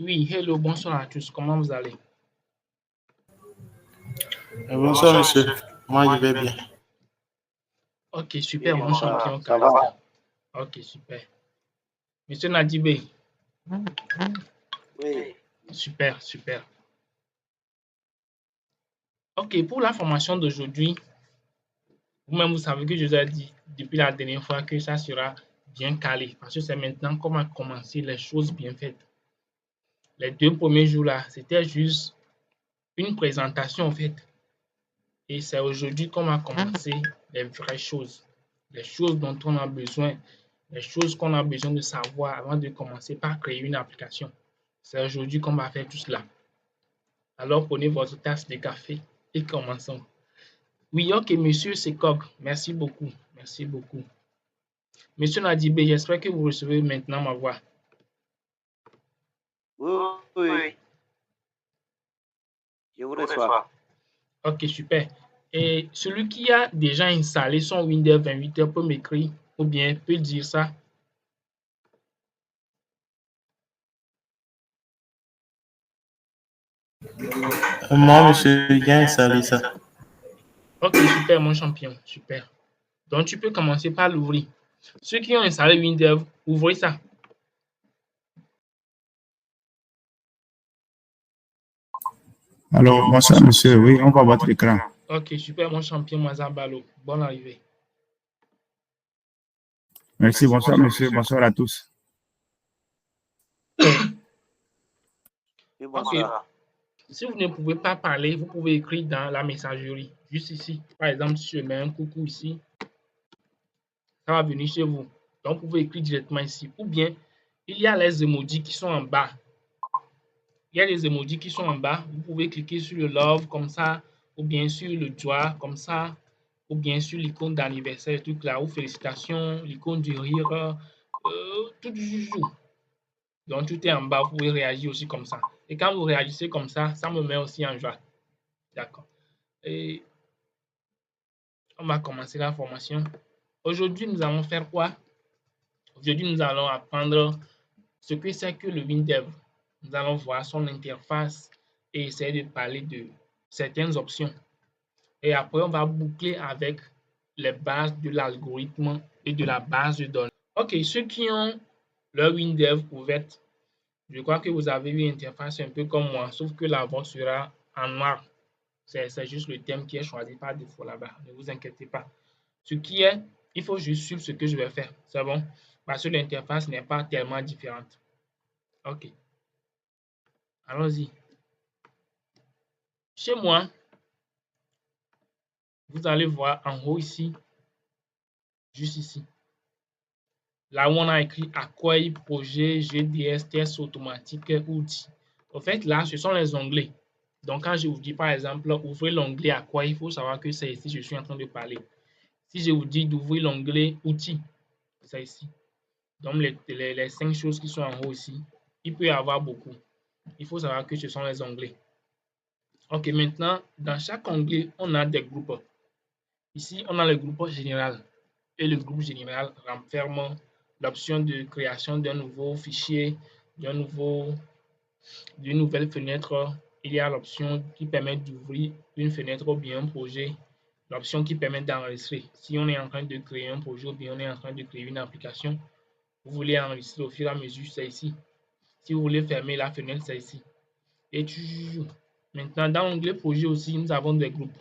Oui, hello, bonsoir à tous. Comment vous allez? Bonsoir, monsieur. Moi, je vais bien. Ok, super, mon champion Ça va. Kaliska. Ok, super. Monsieur Nadibé, Oui. super, super. Ok, pour la formation d'aujourd'hui, vous-même, vous savez que je vous ai dit depuis la dernière fois que ça sera bien calé. Parce que c'est maintenant qu'on va commencer les choses bien faites. Les 2 premiers jours là, c'était juste une présentation en fait. Et c'est aujourd'hui qu'on va commencer les vraies choses. Les choses dont on a besoin. Les choses qu'on a besoin de savoir avant de commencer par créer une application. C'est aujourd'hui qu'on va faire tout cela. Alors prenez votre tasse de café et commençons. Oui, ok, monsieur Sekog, merci beaucoup. Merci beaucoup. Monsieur Nadibé, j'espère que vous recevez maintenant ma voix. Oui. Je vous reçois. Ok, super. Et celui qui a déjà installé son Windows 28 peut m'écrire ou bien peut dire ça. Moi, monsieur, j'ai installé ça. Ok, super, mon champion, super. Donc, tu peux commencer par l'ouvrir. Ceux qui ont installé Windows, ouvrez ça. Alors, bonsoir, monsieur. Oui, on voit votre écran. Ok, super, mon champion Mazabalo. Bonne arrivée. Merci, bonsoir, monsieur. Bonsoir à tous. Oui, Ok, bonsoir. si vous ne pouvez pas parler, vous pouvez écrire dans la messagerie, juste ici. Par exemple, si je mets un coucou ici, ça va venir chez vous. Donc, vous pouvez écrire directement ici. Ou bien, il y a les emojis qui sont en bas. Il y a les emojis qui sont en bas. Vous pouvez cliquer sur le love comme ça, ou bien sur le joie comme ça, ou bien sur l'icône d'anniversaire, truc là, ou félicitations, l'icône du rire, tout du joujou. Donc tout est en bas, vous pouvez réagir aussi comme ça. Et quand vous réagissez comme ça me met aussi en joie. D'accord. Et on va commencer la formation. Aujourd'hui, nous allons faire quoi? Aujourd'hui, nous allons apprendre ce que c'est que le WinDev. Nous allons voir son interface et essayer de parler de certaines options. Et après, on va boucler avec les bases de l'algorithme et de la base de données. OK, ceux qui ont leur WinDev ouverte, je crois que vous avez une interface un peu comme moi, sauf que la vôtre sera en noir. C'est juste le thème qui est choisi par défaut là-bas. Ne vous inquiétez pas. Ce qui est, il faut juste suivre ce que je vais faire. C'est bon? Parce que l'interface n'est pas tellement différente. OK. Allons-y. Chez moi, vous allez voir en haut ici, juste ici, là où on a écrit Accueil, projet, GDS, test automatique, outils. En fait, là, ce sont les onglets. Donc, quand je vous dis, par exemple, ouvrez l'onglet Accueil, il faut savoir que c'est ici que je suis en train de parler. Si je vous dis d'ouvrir l'onglet outils, c'est ici. Donc, les 5 choses qui sont en haut ici, il peut y avoir beaucoup. Il faut savoir que ce sont les onglets. OK, maintenant, dans chaque onglet, on a des groupes. Ici, on a le groupe général. Et le groupe général renferme l'option de création d'un nouveau fichier, d'une nouvelle fenêtre. Il y a l'option qui permet d'ouvrir une fenêtre ou bien un projet. L'option qui permet d'enregistrer. Si on est en train de créer un projet ou bien on est en train de créer une application, vous voulez enregistrer au fur et à mesure, c'est ici. Si vous voulez fermer la fenêtre, c'est ici. Et toujours. Maintenant, dans l'onglet projet aussi, nous avons des groupes.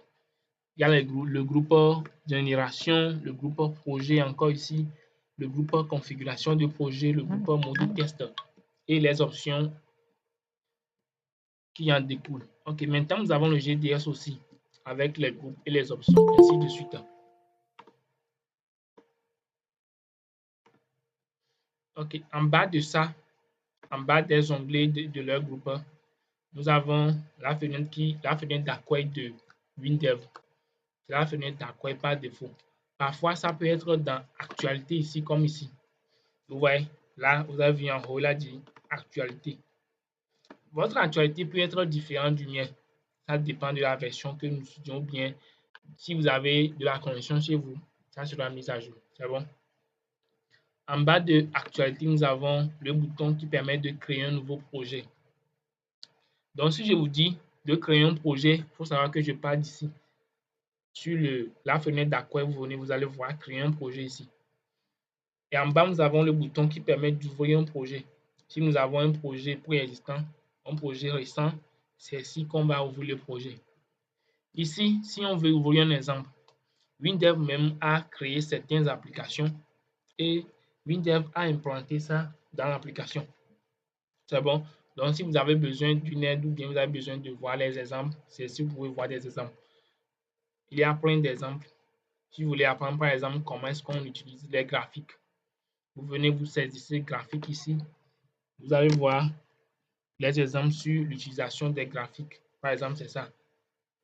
Il y a le groupe génération, le groupe projet encore ici, le groupe configuration de projet, le groupe module test et les options qui en découlent. Ok, maintenant nous avons le GDS aussi avec les groupes et les options, ainsi de suite. Ok, en bas de ça, en bas des onglets de leur groupe, nous avons la fenêtre d'accueil de WinDev. C'est la fenêtre d'accueil par défaut. Parfois, ça peut être dans actualité ici comme ici. Vous voyez, là, vous avez vu en haut, là, dit actualité. Votre actualité peut être différente du mien. Ça dépend de la version que nous étudions bien. Si vous avez de la connexion chez vous, ça sera mis à jour. C'est bon? En bas de actualité, nous avons le bouton qui permet de créer un nouveau projet. Donc, si je vous dis de créer un projet, il faut savoir que je pars d'ici. Sur la fenêtre d'accueil, vous allez voir créer un projet ici. Et en bas, nous avons le bouton qui permet d'ouvrir un projet. Si nous avons un projet préexistant, un projet récent, c'est ici qu'on va ouvrir le projet. Ici, si on veut ouvrir un exemple, WinDev même a créé certaines applications et WinDev a implanté ça dans l'application. C'est bon. Donc, si vous avez besoin d'une aide ou bien vous avez besoin de voir les exemples, c'est ici que vous pouvez voir des exemples. Il y a plein d'exemples. Si vous voulez apprendre, par exemple, comment est-ce qu'on utilise les graphiques, vous venez vous saisir graphiques ici. Vous allez voir les exemples sur l'utilisation des graphiques. Par exemple, c'est ça.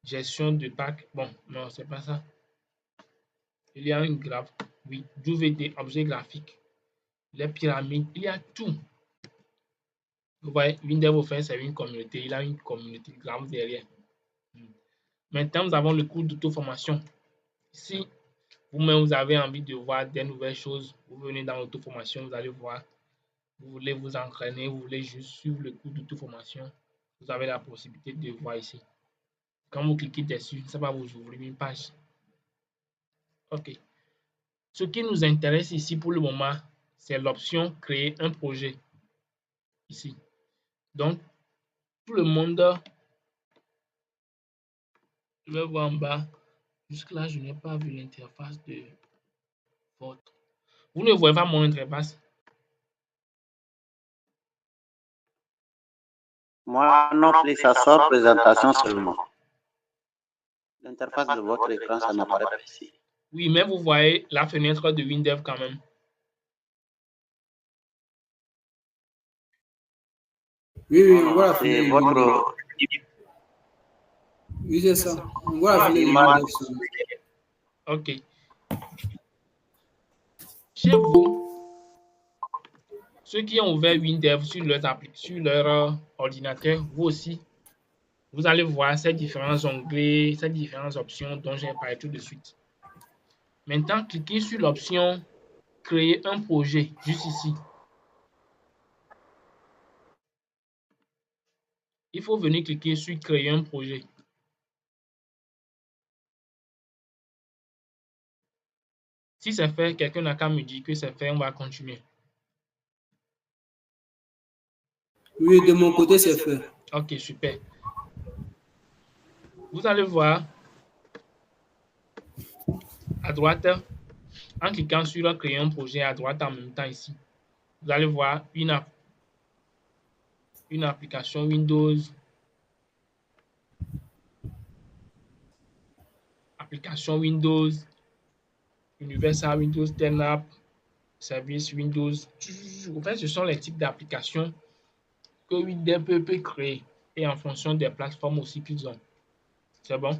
Gestion de pack. Bon, non, c'est pas ça. Il y a une graphe. Oui, d'UVD, objet graphique. Les pyramides, il y a tout. Vous voyez, WinDev Office, c'est une communauté. Il a une communauté grave derrière. Maintenant, nous avons le cours d'auto-formation. Si vous-même, vous avez envie de voir des nouvelles choses, vous venez dans l'auto-formation, vous allez voir. Vous voulez vous entraîner, vous voulez juste suivre le cours d'auto-formation, vous avez la possibilité de voir ici. Quand vous cliquez dessus, ça va vous ouvrir une page. OK. Ce qui nous intéresse ici pour le moment, c'est l'option créer un projet. Ici. Donc, tout le monde, je vais voir en bas. Jusque-là, je n'ai pas vu l'interface de votre. Vous ne voyez pas mon interface? Moi non plus, ça sort présentation seulement. L'interface de votre écran, ça n'apparaît pas ici. Oui, mais vous voyez la fenêtre de WinDev quand même. Oui, on voit la C'est fenêtre. votre Oui, c'est ça. On voit la fenêtre. image. OK. Chez vous, ceux qui ont ouvert WinDev sur leur ordinateur, vous aussi, vous allez voir ces différents onglets, ces différentes options dont j'ai parlé tout de suite. Maintenant, cliquez sur l'option créer un projet, juste ici. Il faut venir cliquer sur créer un projet. Si c'est fait, quelqu'un n'a qu'à me dire que c'est fait, on va continuer. Oui, de mon côté, c'est fait. OK, super. Vous allez voir à droite, en cliquant sur créer un projet à droite en même temps ici, vous allez voir une application Windows, Universal Windows 10 App, Service Windows. En fait, ce sont les types d'applications que Windows peut créer et en fonction des plateformes aussi qu'ils ont. C'est bon?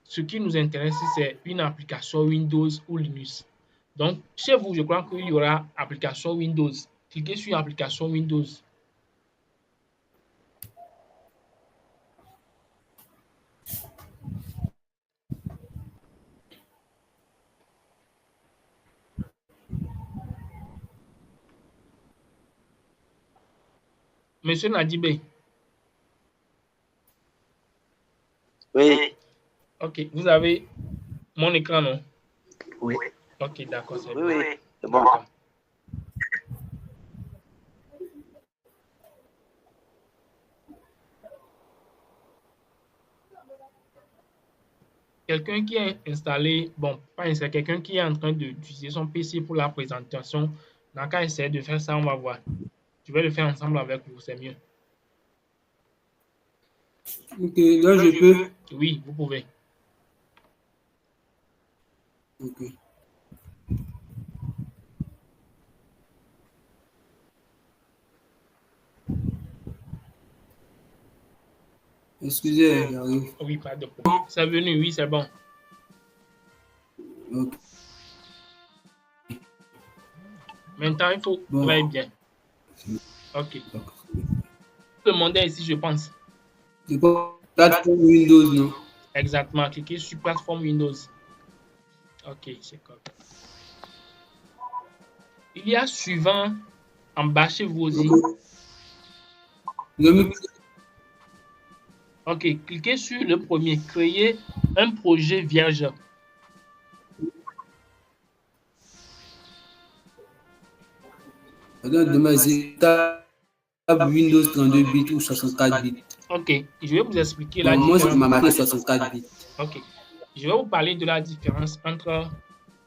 Ce qui nous intéresse, c'est une application Windows ou Linux. Donc, chez vous, je crois qu'il y aura application Windows. Cliquez sur application Windows. Monsieur Nadibé. Oui. OK, vous avez mon écran, non? Oui. OK, d'accord, c'est Oui, bien. oui, c'est bon. D'accord. Quelqu'un qui a installé, bon, pas installé, quelqu'un qui est en train d'utiliser son PC pour la présentation, n'a qu'à essayer de faire ça, on va voir. Je vais le faire ensemble avec vous, c'est mieux. Ok, là, je peux. Oui, vous pouvez. Ok. Excusez, j'arrive. Oui, pas de problème. C'est venu, oui, c'est bon. Ok. Maintenant, il faut Bon. travailler bien. OK. Demandez ici, je pense. C'est pas plateforme Windows, non? Exactement. Cliquez sur plateforme Windows. OK, c'est correct. Il y a suivant en bas chez vous aussi. Remi- Ok, cliquez sur le premier. Créer un projet vierge. Dans mes étapes Windows 32 bits ou 64 bits. Ok, je vais vous expliquer la Bon, moi, différence. c'est m'a marqué 64 bits. Ok, je vais vous parler de la différence entre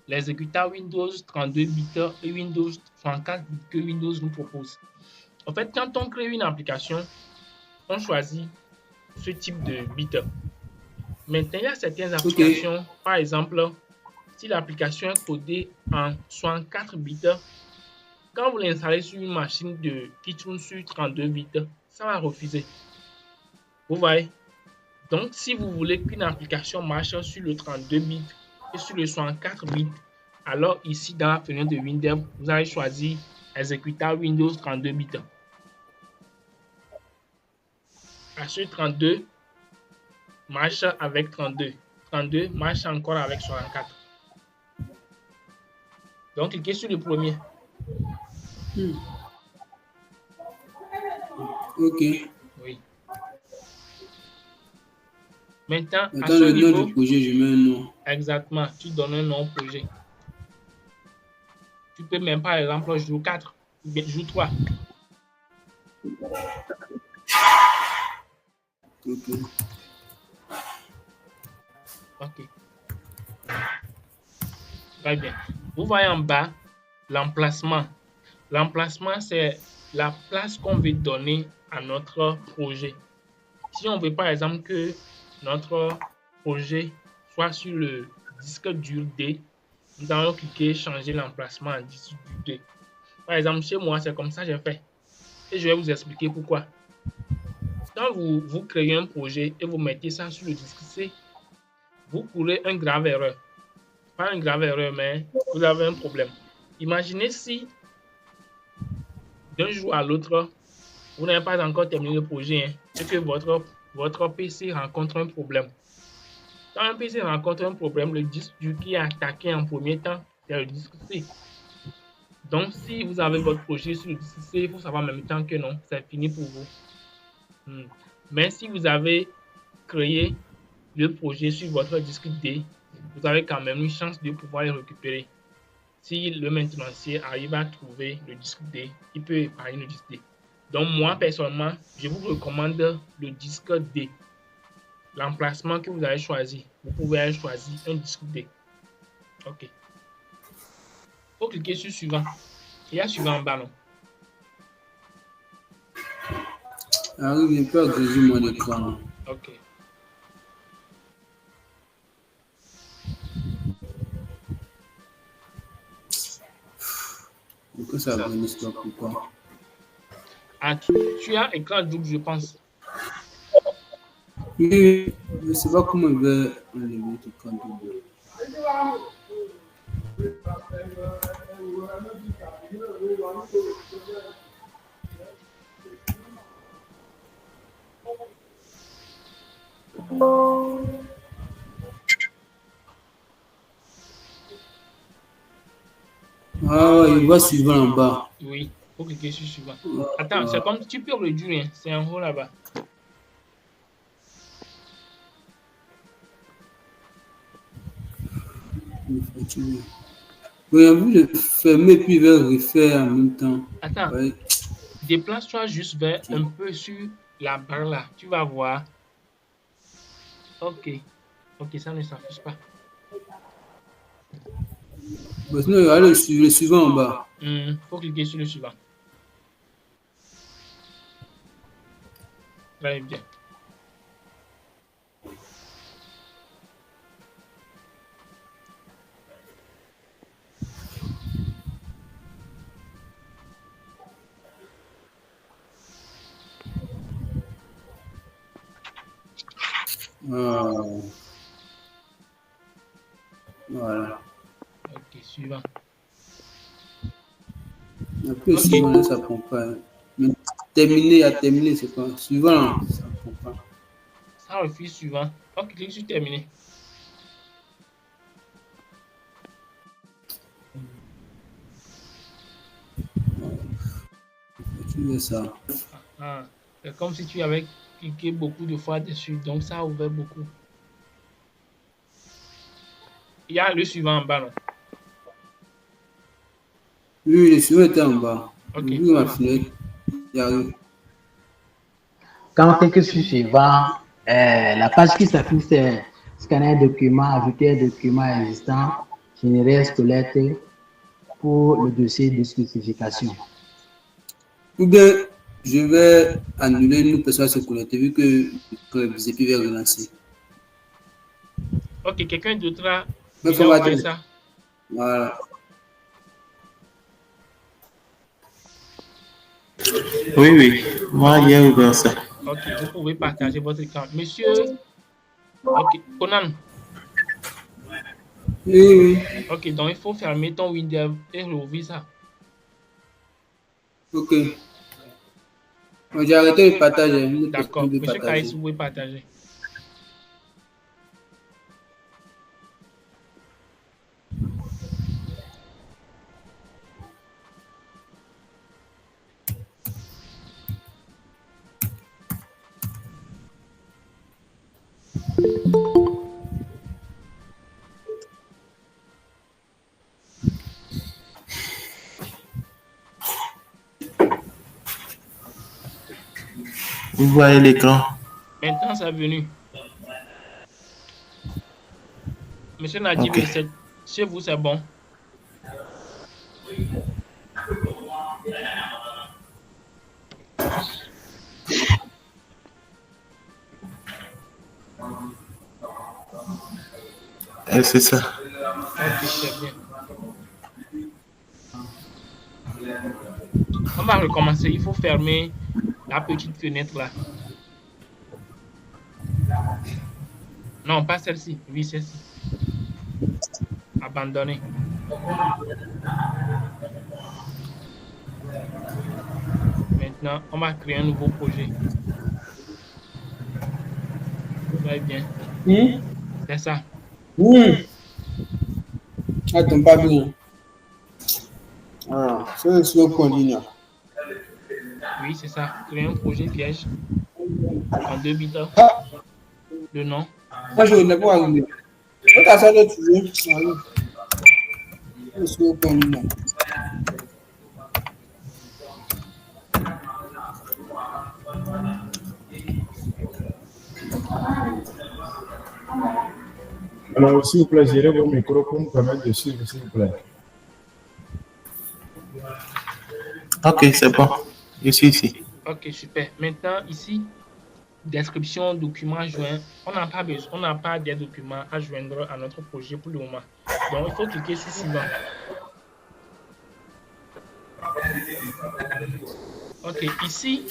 l'exécuteur Windows 32 bits et Windows 64 bits que Windows nous propose. En fait, quand on crée une application, on choisit ce type de bits. Maintenant, il y a certaines applications, par exemple, si l'application est codée en 64 bits, quand vous l'installez sur une machine qui tourne sur 32 bits, ça va refuser. Vous voyez? Donc, si vous voulez qu'une application marche sur le 32 bits et sur le 64 bits, alors ici, dans la fenêtre de Windows, vous allez choisir exécuteur Windows 32 bits. Sur 32, marche avec 32. 32 marche encore avec 64. Donc, cliquez sur le premier. Ok. Oui. Maintenant, à Dans ce le nom niveau, du projet, je mets un nom. exactement, tu donnes un nom au projet. Tu peux même, par exemple, jouer 4 ou bien jouer 3. Ok. Ok. Très bien. Vous voyez en bas l'emplacement. L'emplacement, c'est la place qu'on veut donner à notre projet. Si on veut par exemple que notre projet soit sur le disque dur D, nous allons cliquer changer l'emplacement en disque dur D. Par exemple, chez moi, c'est comme ça que j'ai fait. Et je vais vous expliquer pourquoi. Quand vous créez un projet et vous mettez ça sur le disque C, vous courez une grave erreur. Pas une grave erreur, mais vous avez un problème. Imaginez si d'un jour à l'autre, vous n'avez pas encore terminé le projet hein, et que votre PC rencontre un problème. Quand un PC rencontre un problème, le disque dur qui est attaqué en premier temps, c'est le disque C. Donc, si vous avez votre projet sur le disque C, il faut savoir en même temps que non, c'est fini pour vous. Mais si vous avez créé le projet sur votre disque D, vous avez quand même une chance de pouvoir le récupérer. Si le maintenancier arrive à trouver le disque D, il peut épargner le disque D. Donc moi, personnellement, je vous recommande le disque D. L'emplacement que vous avez choisi, vous pouvez choisir un disque D. OK. Il faut cliquer sur suivant. Il y a suivant en bas, non? Arrive, je peux agréger mon écran. OK. Pourquoi ça agresse pas? Pourquoi? Ah, tu as écran double, je pense. Oui, je ne sais pas comment je vais enlever tout écran double. Ah ouais, je vois suivant en bas. Oui, il faut cliquer sur suivant. Attends, c'est comme tu peux réduire, hein. C'est en haut là-bas. Oui, en vue de fermer puis il va refaire en même temps. Attends, Ouais. déplace-toi juste vers un peu sur la barre là. Tu vas voir. OK. OK, ça ne s'affiche pas. Bon, sinon, il y a le suivant en bas. Faut cliquer sur le suivant. Très bien. Voilà. OK, suivant. Après, suivant, là, ça ne prend pas. Mais terminé, à terminer, c'est pas. Suivant, ça ne prend pas. Ça refuse suivant. OK, clique sur terminer. Tu veux ça. Ah. C'est comme si tu avais cliqué beaucoup de fois dessus, donc ça a ouvert beaucoup. Il y a le suivant en bas, non? Oui, le suivant était en bas. Ok. J'ai vu ma fenêtre. Il y a eu. Quand on clique sur suivant, la page qui s'affiche, c'est scanner document, ajouter document existant, générer un squelette pour le dossier de spécification. Ou bien, je vais annuler une personne à se connecter vu que Zepi va relancer. Ok, quelqu'un d'autre a Mais déjà faut pas envoyé dire. ça? Voilà. Oui, oui. Moi, j'ai ouvert ça. Ok, vous pouvez partager votre écran. Monsieur, ok, Conan, Oui, oui. ok, donc il faut fermer ton Windows et rouvrir ça. Ok. Bon, j'ai arrêté de partager. D'accord, De monsieur Karis, partager. vous pouvez partager. Vous voyez l'écran. Maintenant, c'est venu. Monsieur Najib, Ok. chez vous, c'est bon. Et c'est ça. Ok, c'est bien. On va recommencer. Il faut fermer la petite fenêtre là. Non, pas celle-ci. Oui, celle-ci. Abandonner. Maintenant, on va créer un nouveau projet. Très bien. C'est ça. Attends, pas bien. Ah, c'est le slow qu'on dit là. Oui, c'est ça. Créer un projet piège en 2 bits. Ah, Le nom. moi je n'ai pas arrivé. Quand t'as ça de toujours, le slow qu'on dit là. Alors, s'il vous plaît, gérez vos micros pour nous permettre de suivre, s'il vous plaît. Ok, c'est bon. Je suis ici. Ok, super. Maintenant, ici, description, document joint. On n'a pas besoin, on n'a pas des documents à joindre à notre projet pour le moment. Donc, il faut cliquer sur suivant. Ok, ici,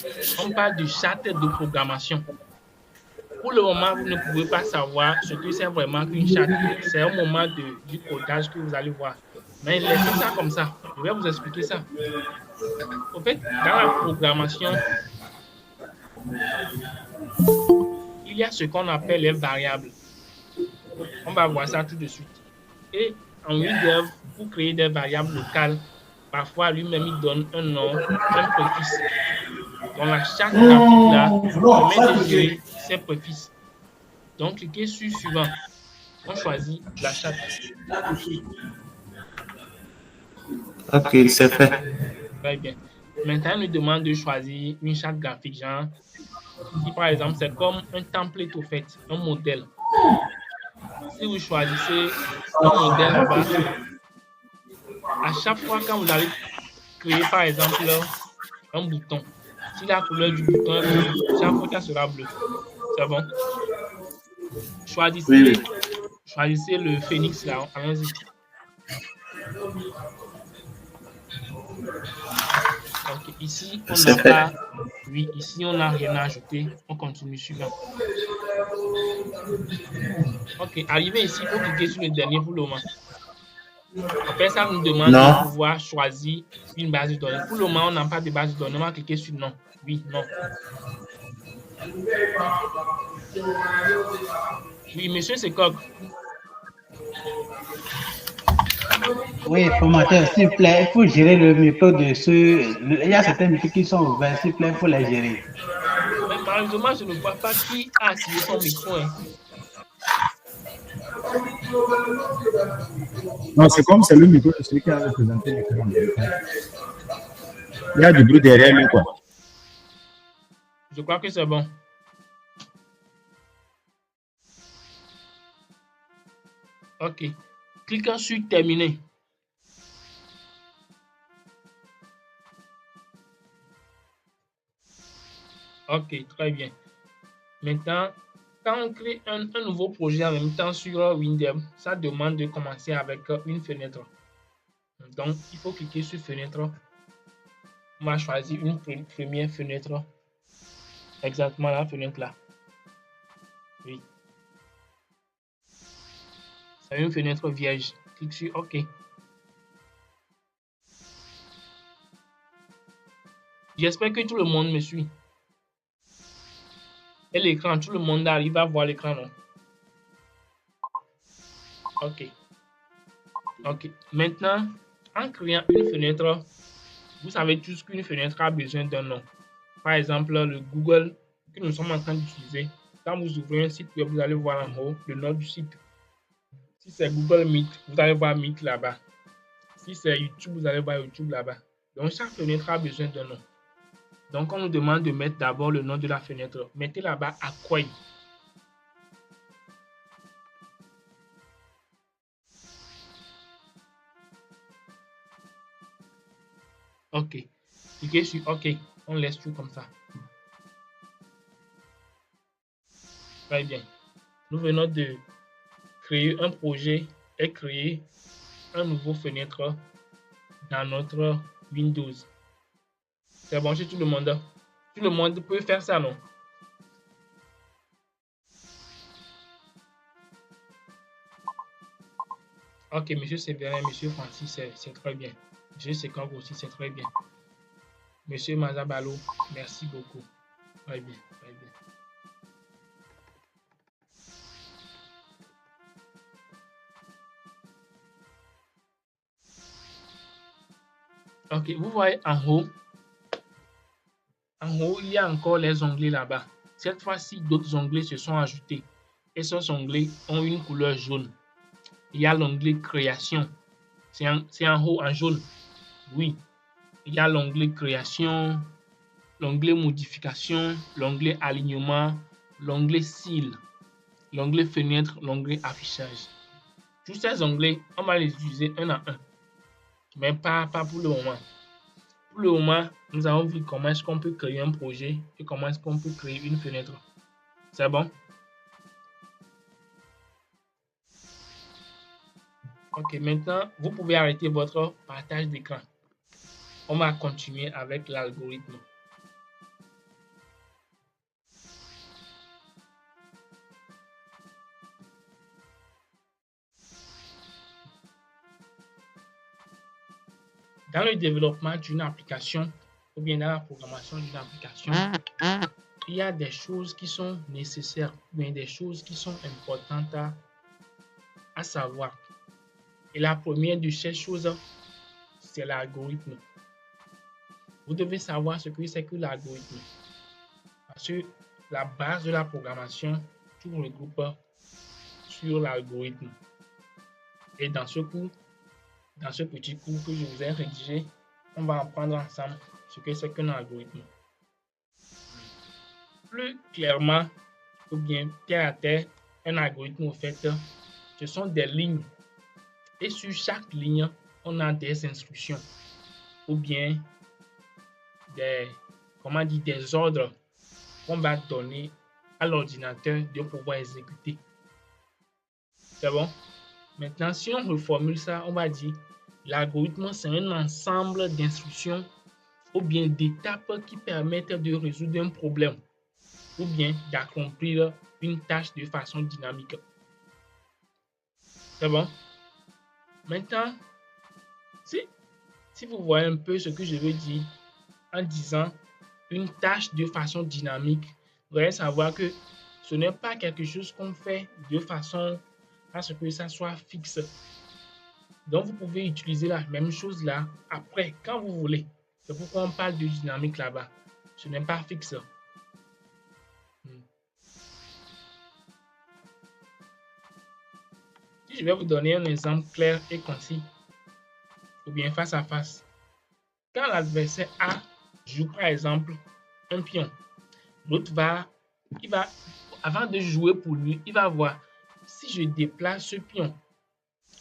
on parle du chat de programmation. Pour le moment, vous ne pouvez pas savoir ce que c'est vraiment qu'une chat. C'est un moment du codage que vous allez voir. Mais laissez ça comme ça. Je vais vous expliquer ça. En fait, dans la programmation, il y a ce qu'on appelle les variables. On va voir ça tout de suite. Et en Windows, pour créer des variables locales, parfois lui-même il donne un nom, un préfixe. Donc la charte graphique là permet de gérer ces préfixes. Donc cliquez sur suivant. On choisit la charte. Ok, c'est fait. Très bien. Maintenant, on nous demande de choisir une charte graphique, genre, si par exemple c'est comme un template au fait, un modèle. Si vous choisissez un modèle là-bas, à chaque fois quand vous allez créer par exemple un bouton, si la couleur du bouton est bleue, chaque fois ça sera bleu. C'est bon? Choisissez, Oui, oui. choisissez le phénix là, allons-y. Donc ici, on C'est n'a fait. pas, oui, ici on n'a rien à ajouter. On continue suivant. Ok, arrivé ici, il faut cliquer sur le dernier pour le moment. Après ça, nous demande Non. de pouvoir choisir une base de données. Pour le moment, on n'a pas de base de données. On va cliquer sur non. Oui, non. Oui, monsieur Sekog. Oui, formateur, s'il vous plaît, il faut gérer le micro de ceux. Il y a certains micros qui sont ouverts, s'il vous plaît, il faut les gérer. Malheureusement, je ne vois pas qui a activé son micro. Hein. Non, c'est comme c'est le micro de celui qui a représenté l'écran. Il y a du bruit derrière lui, quoi. Je crois que c'est bon. OK. Cliquons sur terminer. OK, très bien. Maintenant, quand on crée un nouveau projet en même temps sur Windows, ça demande de commencer avec une fenêtre. Donc, il faut cliquer sur fenêtre. On va choisir une première fenêtre. Exactement la fenêtre là. Oui. C'est une fenêtre vierge. Clique sur OK. J'espère que tout le monde me suit. Et l'écran, tout le monde arrive à voir l'écran, non? OK. OK. Maintenant, en créant une fenêtre, vous savez tous qu'une fenêtre a besoin d'un nom. Par exemple, le Google que nous sommes en train d'utiliser. Quand vous ouvrez un site web, vous allez voir en haut le nom du site. Si c'est Google Meet, vous allez voir Meet là-bas. Si c'est YouTube, vous allez voir YouTube là-bas. Donc, chaque fenêtre a besoin d'un nom. Donc, on nous demande de mettre d'abord le nom de la fenêtre. Mettez là-bas Accueil. OK. Cliquez sur OK. On laisse tout comme ça. Très bien. Nous venons de créer un projet et créer un nouveau fenêtre dans notre Windows. C'est bon chez tout le monde. Tout le monde peut faire ça, non? Ok, monsieur Séverin, monsieur Francis, c'est très bien. Monsieur Sekong aussi, c'est très bien. Monsieur Mazabalo, merci beaucoup. Très bien, très bien. Ok, vous voyez en haut, il y a encore les onglets là-bas. Cette fois-ci, d'autres onglets se sont ajoutés. Et ces onglets ont une couleur jaune. Il y a l'onglet Création. C'est en haut en jaune. Oui. Il y a l'onglet Création, l'onglet Modification, l'onglet Alignement, l'onglet Style, l'onglet Fenêtre, l'onglet Affichage. Tous ces onglets, on va les utiliser un à un. Mais pas pour le moment. Pour le moment, nous avons vu comment est-ce qu'on peut créer un projet et comment est-ce qu'on peut créer une fenêtre. C'est bon? Ok, maintenant, vous pouvez arrêter votre partage d'écran. On va continuer avec l'algorithme. Dans le développement d'une application ou bien dans la programmation d'une application, il y a des choses qui sont nécessaires ou bien des choses qui sont importantes à savoir. Et la première de ces choses, c'est l'algorithme. Vous devez savoir ce que c'est que l'algorithme. Parce que la base de la programmation, tout regroupe sur l'algorithme. Et dans ce petit cours que je vous ai rédigé, on va apprendre ensemble ce que c'est qu'un algorithme. Plus clairement, ou bien terre à terre, un algorithme, au fait, ce sont des lignes. Et sur chaque ligne, on a des instructions ou bien des ordres qu'on va donner à l'ordinateur de pouvoir exécuter. C'est bon? Maintenant, si on reformule ça, on va dire l'algorithme, c'est un ensemble d'instructions ou bien d'étapes qui permettent de résoudre un problème ou bien d'accomplir une tâche de façon dynamique. C'est bon? Maintenant, si vous voyez un peu ce que je veux dire en disant une tâche de façon dynamique, vous allez savoir que ce n'est pas quelque chose qu'on fait de façon à ce que ça soit fixe. Donc, vous pouvez utiliser la même chose là après, quand vous voulez. C'est pourquoi on parle de dynamique là-bas. Ce n'est pas fixe. Je vais vous donner un exemple clair et concis, ou bien face à face. Quand l'adversaire A joue par exemple un pion, l'autre avant de jouer pour lui, il va voir si je déplace ce pion,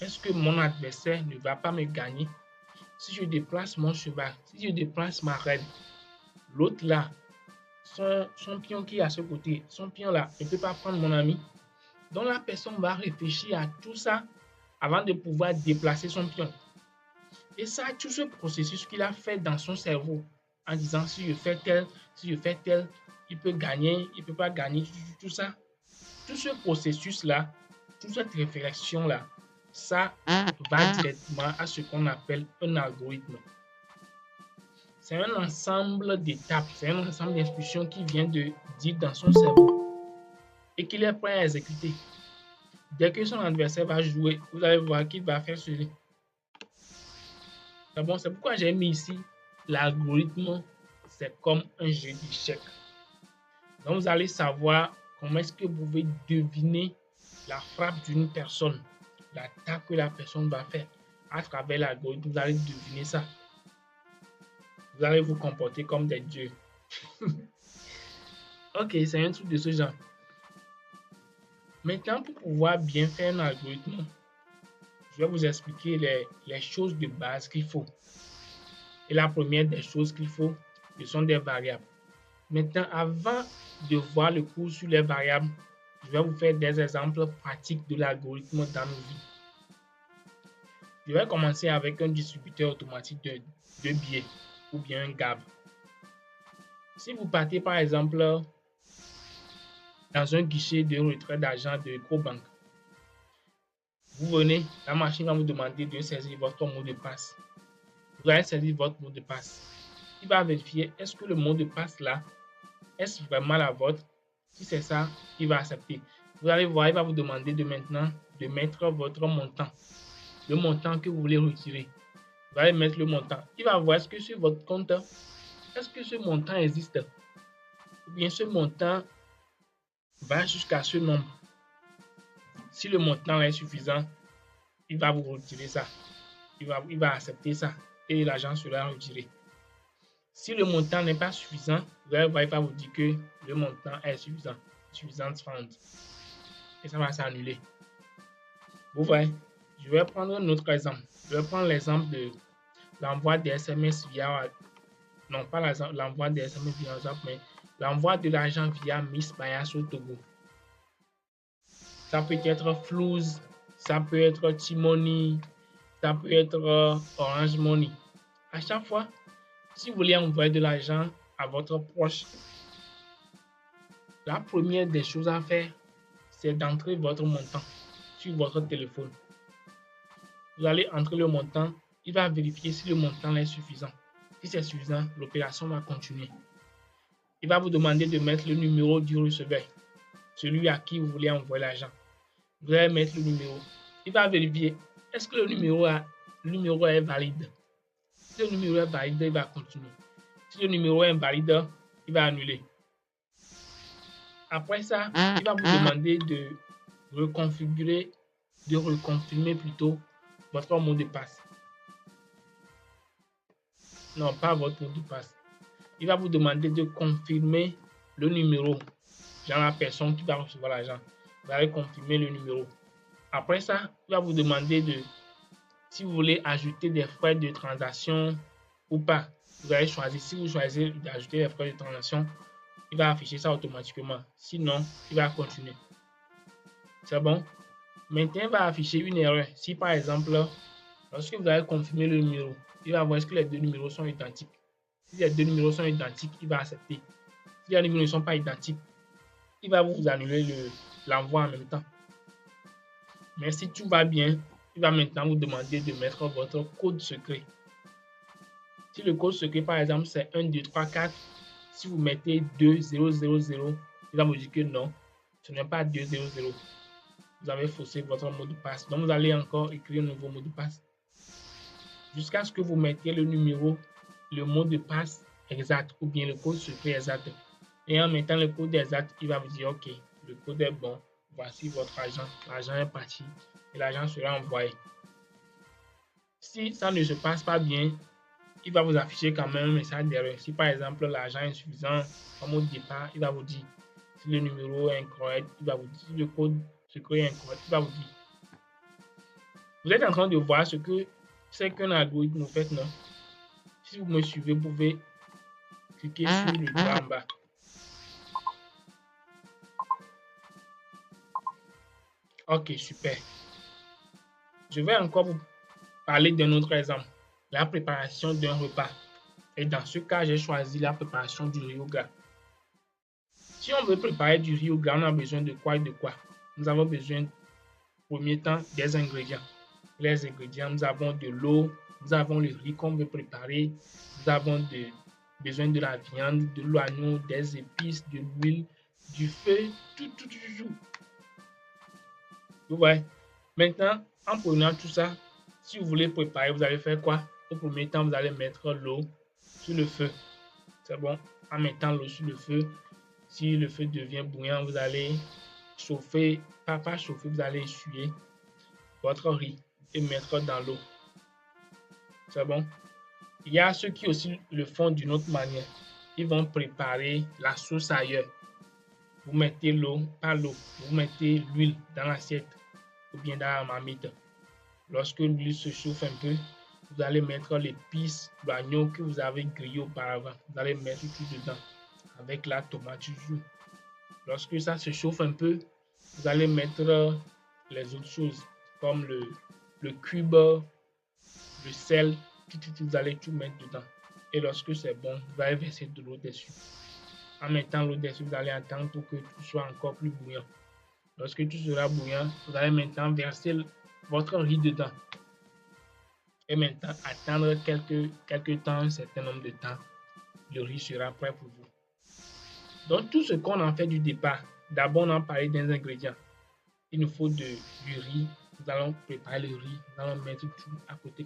est-ce que mon adversaire ne va pas me gagner? Si je déplace mon cheval, si je déplace ma reine, l'autre là, son pion qui est à ce côté, son pion là, ne peut pas prendre mon ami. Donc la personne va réfléchir à tout ça avant de pouvoir déplacer son pion. Et ça, tout ce processus qu'il a fait dans son cerveau, en disant si je fais tel, il peut gagner, il ne peut pas gagner, tout ça. Tout ce processus-là, toute cette réflexion-là, ça va directement à ce qu'on appelle un algorithme. C'est un ensemble d'étapes, c'est un ensemble d'instructions qui vient de dire dans son cerveau et qu'il est prêt à exécuter. Dès que son adversaire va jouer, vous allez voir qu'il va faire ceci. Bon, c'est pourquoi j'ai mis ici l'algorithme, c'est comme un jeu d'échecs. Donc, vous allez savoir comment est-ce que vous pouvez deviner la frappe d'une personne, l'attaque que la personne va faire à travers l'algorithme. Vous allez deviner ça. Vous allez vous comporter comme des dieux. Ok, c'est un truc de ce genre. Maintenant, pour pouvoir bien faire un algorithme, je vais vous expliquer les choses de base qu'il faut. Et la première des choses qu'il faut, ce sont des variables. Maintenant, avant de voir le cours sur les variables, je vais vous faire des exemples pratiques de l'algorithme dans nos vies. Je vais commencer avec un distributeur automatique de billets ou bien un GAB. Si vous partez par exemple dans un guichet de retrait d'argent de EcoBank, vous venez, la machine va vous demander de saisir votre mot de passe. Vous allez saisir votre mot de passe. Il va vérifier est-ce que le mot de passe là, est-ce vraiment la vôtre? Si c'est ça, il va accepter. Vous allez voir, il va vous demander de maintenant de mettre votre montant. Le montant que vous voulez retirer. Vous allez mettre le montant. Il va voir est-ce que sur votre compte, est-ce que ce montant existe? Ou bien ce montant va jusqu'à ce nombre. Si le montant est suffisant, il va vous retirer ça. Il va accepter ça et l'argent sera retiré. Si le montant n'est pas suffisant, vous allez voir, il va vous dire que le montant est suffisant. Suffisant funds. Et ça va s'annuler. Vous voyez, je vais prendre un autre exemple. Je vais prendre l'exemple de l'envoi des SMS via, non pas l'envoi des SMS via WhatsApp, mais l'envoi de l'argent via Miss Bias au Togo. Ça peut être Flouz, ça peut être T-Money, ça peut être Orange Money. À chaque fois, si vous voulez envoyer de l'argent à votre proche, la première des choses à faire, c'est d'entrer votre montant sur votre téléphone. Vous allez entrer le montant, il va vérifier si le montant est suffisant. Si c'est suffisant, l'opération va continuer. Il va vous demander de mettre le numéro du receveur, celui à qui vous voulez envoyer l'argent. Vous allez mettre le numéro. Il va vérifier, est-ce que le numéro est valide? Si le numéro est valide, il va continuer. Si le numéro est invalide, il va annuler. Après ça, il va vous demander de reconfirmer plutôt votre mot de passe. Non, pas votre mot de passe. Il va vous demander de confirmer le numéro, genre la personne qui va recevoir l'argent. Vous allez confirmer le numéro. Après ça, il va vous demander si vous voulez ajouter des frais de transaction ou pas. Vous allez choisir. Si vous choisissez d'ajouter des frais de transaction, il va afficher ça automatiquement. Sinon, il va continuer. C'est bon? Maintenant, il va afficher une erreur. Si par exemple, lorsque vous allez confirmer le numéro, il va voir est-ce que les deux numéros sont identiques. Si les deux numéros sont identiques, il va accepter. Si les numéros ne sont pas identiques, il va vous annuler l'envoi en même temps. Mais si tout va bien, il va maintenant vous demander de mettre votre code secret. Si le code secret, par exemple, c'est 1, 2, 3, 4, si vous mettez 2, 0, 0, 0, il va vous dire que non, ce n'est pas 2, 0, 0. Vous avez faussé votre mot de passe. Donc, vous allez encore écrire un nouveau mot de passe. Jusqu'à ce que vous mettiez le numéro, le mot de passe exact ou bien le code secret exact. Et en mettant le code exact, il va vous dire OK, le code est bon, voici votre argent, l'argent est parti et l'argent sera envoyé. Si ça ne se passe pas bien, il va vous afficher quand même un message d'erreur. Si par exemple l'argent est insuffisant, comme au départ, il va vous dire si le numéro est incorrect, il va vous dire si le code secret est incorrect, il va vous dire. Vous êtes en train de voir ce que c'est qu'un algorithme, en fait, non? Si vous me suivez, vous pouvez cliquer sur le doigt en bas. Ok, super. Je vais encore vous parler d'un autre exemple, la préparation d'un repas. Et dans ce cas, j'ai choisi la préparation du riz au gras. Si on veut préparer du riz au gras, on a besoin de quoi et de quoi? Nous avons besoin, premier temps, des ingrédients. Les ingrédients, nous avons de l'eau, nous avons le riz qu'on veut préparer, nous avons besoin de la viande, de l'oignon, des épices, de l'huile, du feu, tout. Vous voyez? Maintenant, en prenant tout ça, si vous voulez préparer, vous allez faire quoi? Au premier temps, vous allez mettre l'eau sur le feu. C'est bon? En mettant l'eau sur le feu, si le feu devient bouillant, vous allez chauffer, pas chauffer, vous allez essuyer votre riz et mettre dans l'eau. C'est bon? Il y a ceux qui aussi le font d'une autre manière. Ils vont préparer la sauce ailleurs. Vous mettez l'eau, pas l'eau, vous mettez l'huile dans l'assiette ou bien dans la marmite. Lorsque l'huile se chauffe un peu, vous allez mettre l'épice, l'oignon que vous avez grillé auparavant. Vous allez mettre tout dedans avec la tomate toujours. Lorsque ça se chauffe un peu, vous allez mettre les autres choses comme le cube, le sel, vous allez tout mettre dedans. Et lorsque c'est bon, vous allez verser de l'eau dessus. En mettant l'eau dessus, vous allez attendre pour que tout soit encore plus bouillant. Lorsque tout sera bouillant, vous allez maintenant verser votre riz dedans. Et maintenant, attendre quelques temps, un certain nombre de temps, le riz sera prêt pour vous. Donc, tout ce qu'on a fait du départ, d'abord on a parlé des ingrédients. Il nous faut du riz, nous allons préparer le riz, nous allons mettre tout à côté.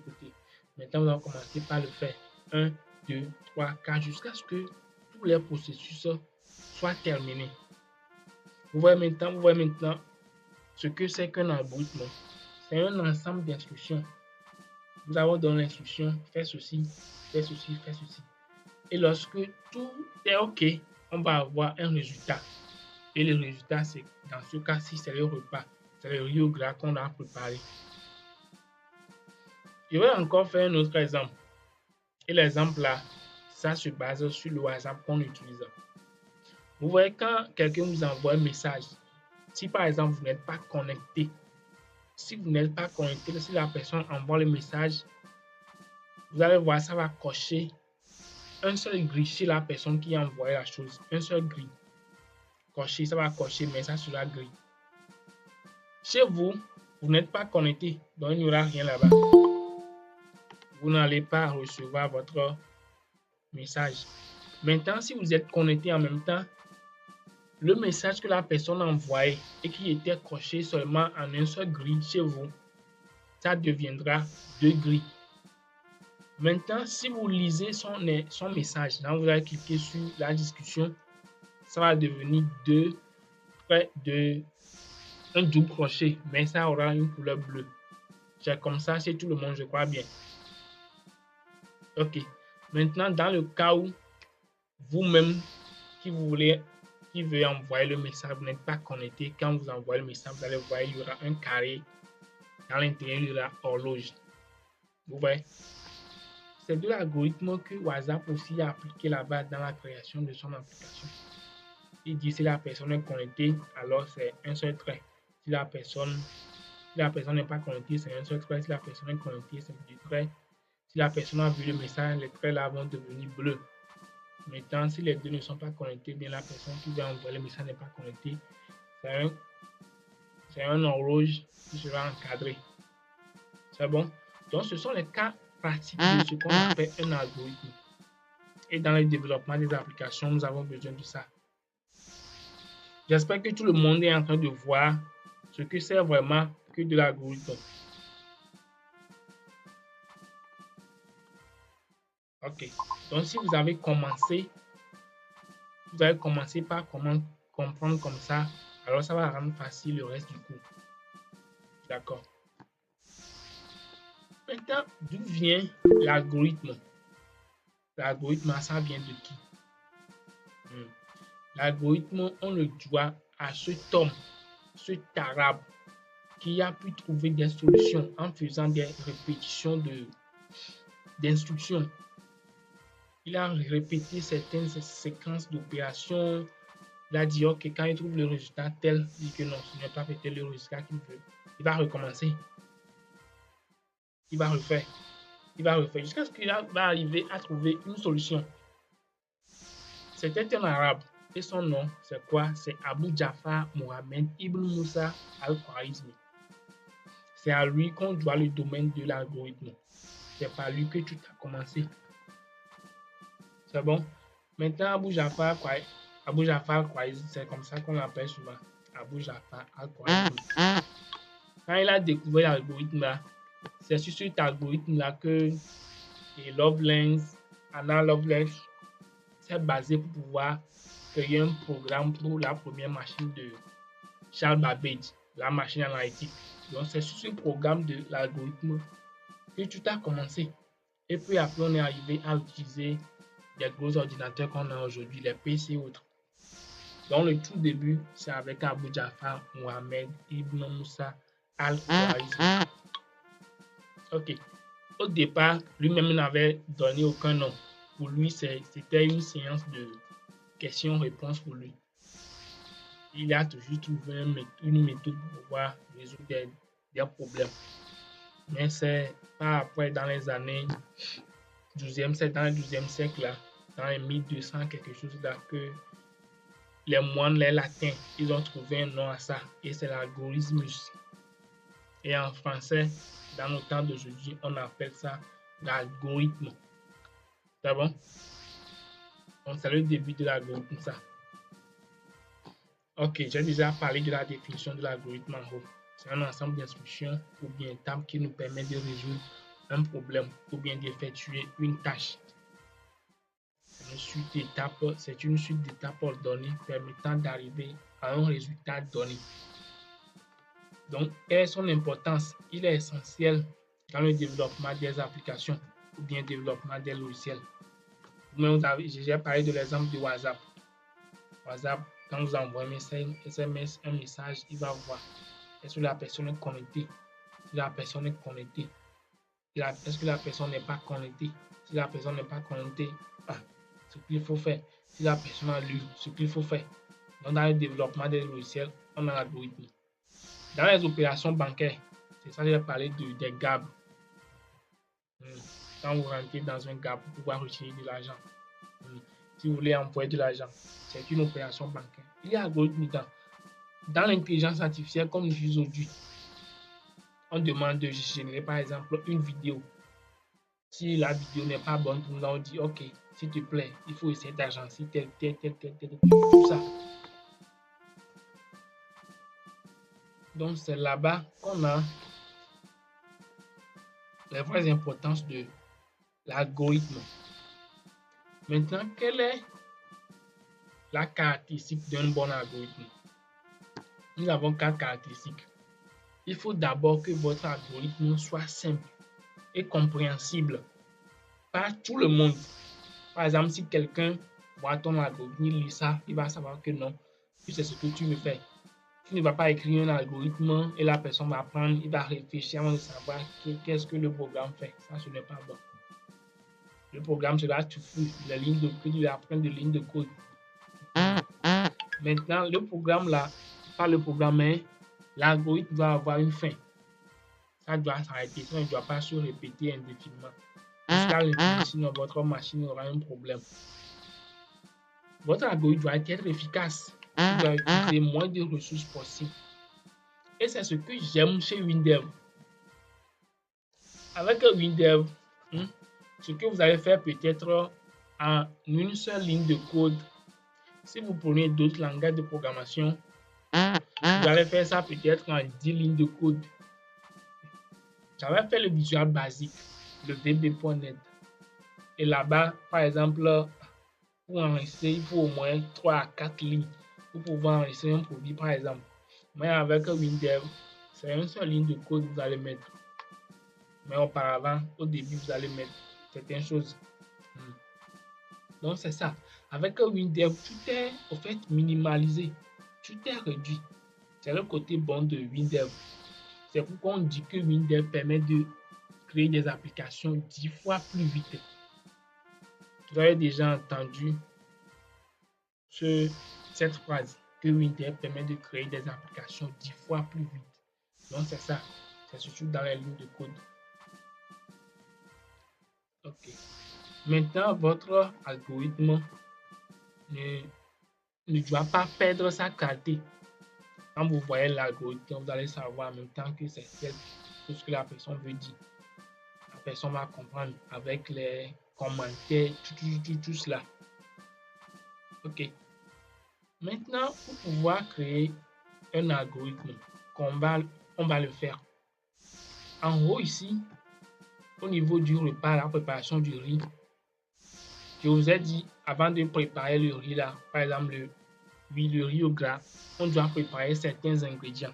Maintenant, nous allons commencer par le faire 1, 2, 3, 4, jusqu'à ce que tous les processus soient terminés. Vous voyez maintenant ce que c'est qu'un algorithme. C'est un ensemble d'instructions. Nous avons donné l'instruction, fais ceci. Et lorsque tout est OK, on va avoir un résultat. Et le résultat, c'est dans ce cas-ci, c'est le repas. C'est le riz au gras qu'on a préparé. Je vais encore faire un autre exemple. Et l'exemple là, ça se base sur le WhatsApp qu'on utilise. Vous voyez, quand quelqu'un vous envoie un message, si par exemple vous n'êtes pas connecté, si la personne envoie le message, vous allez voir, ça va cocher un seul gris chez la personne qui a envoyé la chose. Un seul gris. Cocher, ça va cocher, mais ça sera gris. Chez vous, vous n'êtes pas connecté, donc il n'y aura rien là-bas. Vous n'allez pas recevoir votre message. Maintenant, si vous êtes connecté en même temps, le message que la personne a envoyé et qui était coché seulement en un seul gris chez vous, ça deviendra 2 gris. Maintenant, si vous lisez son message, là vous allez cliquer sur la discussion, ça va devenir un double crochet, mais ça aura une couleur bleue. C'est comme ça chez tout le monde, je crois bien. Ok. Maintenant, dans le cas où vous-même qui veuillez envoyer le message, vous n'êtes pas connecté, quand vous envoyez le message, vous allez voir, il y aura un carré. Dans l'intérieur, il y aura horloge. Vous voyez? C'est de l'algorithme que WhatsApp aussi a appliqué là-bas dans la création de son application. Il dit si la personne est connectée, alors c'est un seul trait. Si la personne n'est pas connectée, c'est un seul trait. Si la personne est connectée, c'est 2 traits. Si la personne a vu le message, les traits là vont devenir bleus. Maintenant, si les deux ne sont pas connectés, bien la personne qui va envoyer le message n'est pas connectée. C'est un horloge qui sera encadré. C'est bon? Donc, ce sont les cas pratiques de ce qu'on appelle un algorithme. Et dans le développement des applications, nous avons besoin de ça. J'espère que tout le monde est en train de voir ce que c'est vraiment que de l'algorithme. Ok. Donc, si vous avez commencé par comment comprendre comme ça, alors ça va rendre facile le reste du cours. D'accord. Maintenant, d'où vient l'algorithme? L'algorithme, ça vient de qui? L'algorithme, on le doit à cet homme, cet arabe, qui a pu trouver des solutions en faisant des répétitions d'instructions. Il a répété certaines séquences d'opérations. Il a dit, OK, quand il trouve le résultat tel, il dit que non, ce n'est pas peut-être le résultat qu'il veut. Il va recommencer. Il va refaire. Il va refaire jusqu'à ce qu'il va arriver à trouver une solution. C'était un arabe. Et son nom, c'est quoi? C'est Abu Ja'far Mohammed Ibn Musa al-Khwarizmi. C'est à lui qu'on doit le domaine de l'algorithme. C'est par lui que tout a commencé. C'est bon? Maintenant, Abu Ja'far al-Khwarizmi, c'est comme ça qu'on l'appelle souvent. Abu Ja'far al-Khwarizmi. Quand il a découvert l'algorithme là, c'est sur cet algorithme là que Anna Lovelace s'est basé pour pouvoir créer un programme pour la première machine de Charles Babbage, la machine analytique. Donc c'est sur ce programme de l'algorithme que tout a commencé. Et puis après on est arrivé à utiliser des gros ordinateurs qu'on a aujourd'hui, les PC et autres. Donc le tout début, c'est avec Abu Ja'far Mohammed Ibn Musa al-Khwarizmi. Ok. Au départ, lui-même n'avait donné aucun nom. Pour lui, c'était une séance de questions-réponses pour lui. Il a toujours trouvé une méthode pour pouvoir résoudre des problèmes. Mais c'est pas après, dans les années 12e siècle, là, dans les 1200, quelque chose là, que les moines, les latins, ils ont trouvé un nom à ça. Et c'est l'algorithmus. Et en français, dans nos temps d'aujourd'hui, on appelle ça l'algorithme. C'est bon? Donc, c'est le début de l'algorithme, ça. Ok, j'ai déjà parlé de la définition de l'algorithme en haut. C'est un ensemble d'instructions ou bien étapes qui nous permet de résoudre un problème ou bien d'effectuer une tâche. C'est une suite d'étapes ordonnées permettant d'arriver à un résultat donné. Donc, quelle est son importance? Il est essentiel dans le développement des applications ou bien développement des logiciels. J'ai parlé de l'exemple de WhatsApp. WhatsApp, quand vous envoyez un SMS, un message, il va voir est-ce que la personne est connectée. Si la personne est connectée, est-ce que la personne n'est pas connectée? Si la personne n'est pas connectée, ce qu'il faut faire. Si la personne a lu, ce qu'il faut faire. Donc, dans le développement des logiciels, on a l'algorithme. Dans les opérations bancaires, c'est ça que j'ai parlé des GAB. Quand vous rentrez dans un GAB pour pouvoir retirer de l'argent, si vous voulez envoyer de l'argent, c'est une opération bancaire. Il y a l'algorithme dans l'intelligence artificielle comme nous utilisons aujourd'hui. On demande de générer par exemple une vidéo. Si la vidéo n'est pas bonne, on dit ok, s'il te plaît, il faut essayer d'agencer tel, tout ça. Donc c'est là-bas qu'on a les vraies importances de l'algorithme. Maintenant, quelle est la caractéristique d'un bon algorithme? Nous avons 4 caractéristiques. Il faut d'abord que votre algorithme soit simple et compréhensible par tout le monde. Par exemple, si quelqu'un voit ton algorithme, il lit ça, il va savoir que non, c'est ce que tu veux faire. Tu ne vas pas écrire un algorithme et la personne va apprendre, il va réfléchir avant de savoir qu'est-ce que le programme fait. Ça, ce n'est pas bon. Le programme sera tout fou, les lignes de code, il va apprendre des lignes de code. Maintenant, le programme là, pas le programme, mais l'algorithme doit avoir une fin. Ça doit s'arrêter, ça ne doit pas se répéter indéfiniment. Jusqu'à l'infini, votre machine aura un problème. Votre algorithme doit être efficace. Il doit utiliser moins de ressources possibles. Et c'est ce que j'aime chez WinDev. Avec WinDev, ce que vous allez faire peut-être en une seule ligne de code. Si vous prenez d'autres langages de programmation, vous allez faire ça peut-être en 10 lignes de code. J'avais fait le Visual Basic, le VB.net. Et là-bas, par exemple, pour enregistrer, il faut au moins 3 à 4 lignes pour pouvoir enregistrer un produit, par exemple. Mais avec WinDev, c'est une seule ligne de code que vous allez mettre. Mais auparavant, au début, vous allez mettre certaines choses. Donc, c'est ça. Avec WinDev, tout est au fait minimalisé. Tout est réduit. C'est le côté bon de WinDev. C'est pourquoi on dit que WinDev permet de créer des applications 10 fois plus vite. Vous avez déjà entendu cette phrase, que WinDev permet de créer des applications 10 fois plus vite. Donc, c'est ça. C'est surtout dans les lignes de code. Ok. Maintenant, votre algorithme ne doit pas perdre sa qualité. Quand vous voyez l'algorithme, vous allez savoir en même temps que c'est tout ce que la personne veut dire. La personne va comprendre avec les commentaires, tout cela. Ok. Maintenant, pour pouvoir créer un algorithme, on va le faire. En haut ici, au niveau du repas, la préparation du riz, je vous ai dit, avant de préparer le riz là, par exemple le riz au gras, on doit préparer certains ingrédients.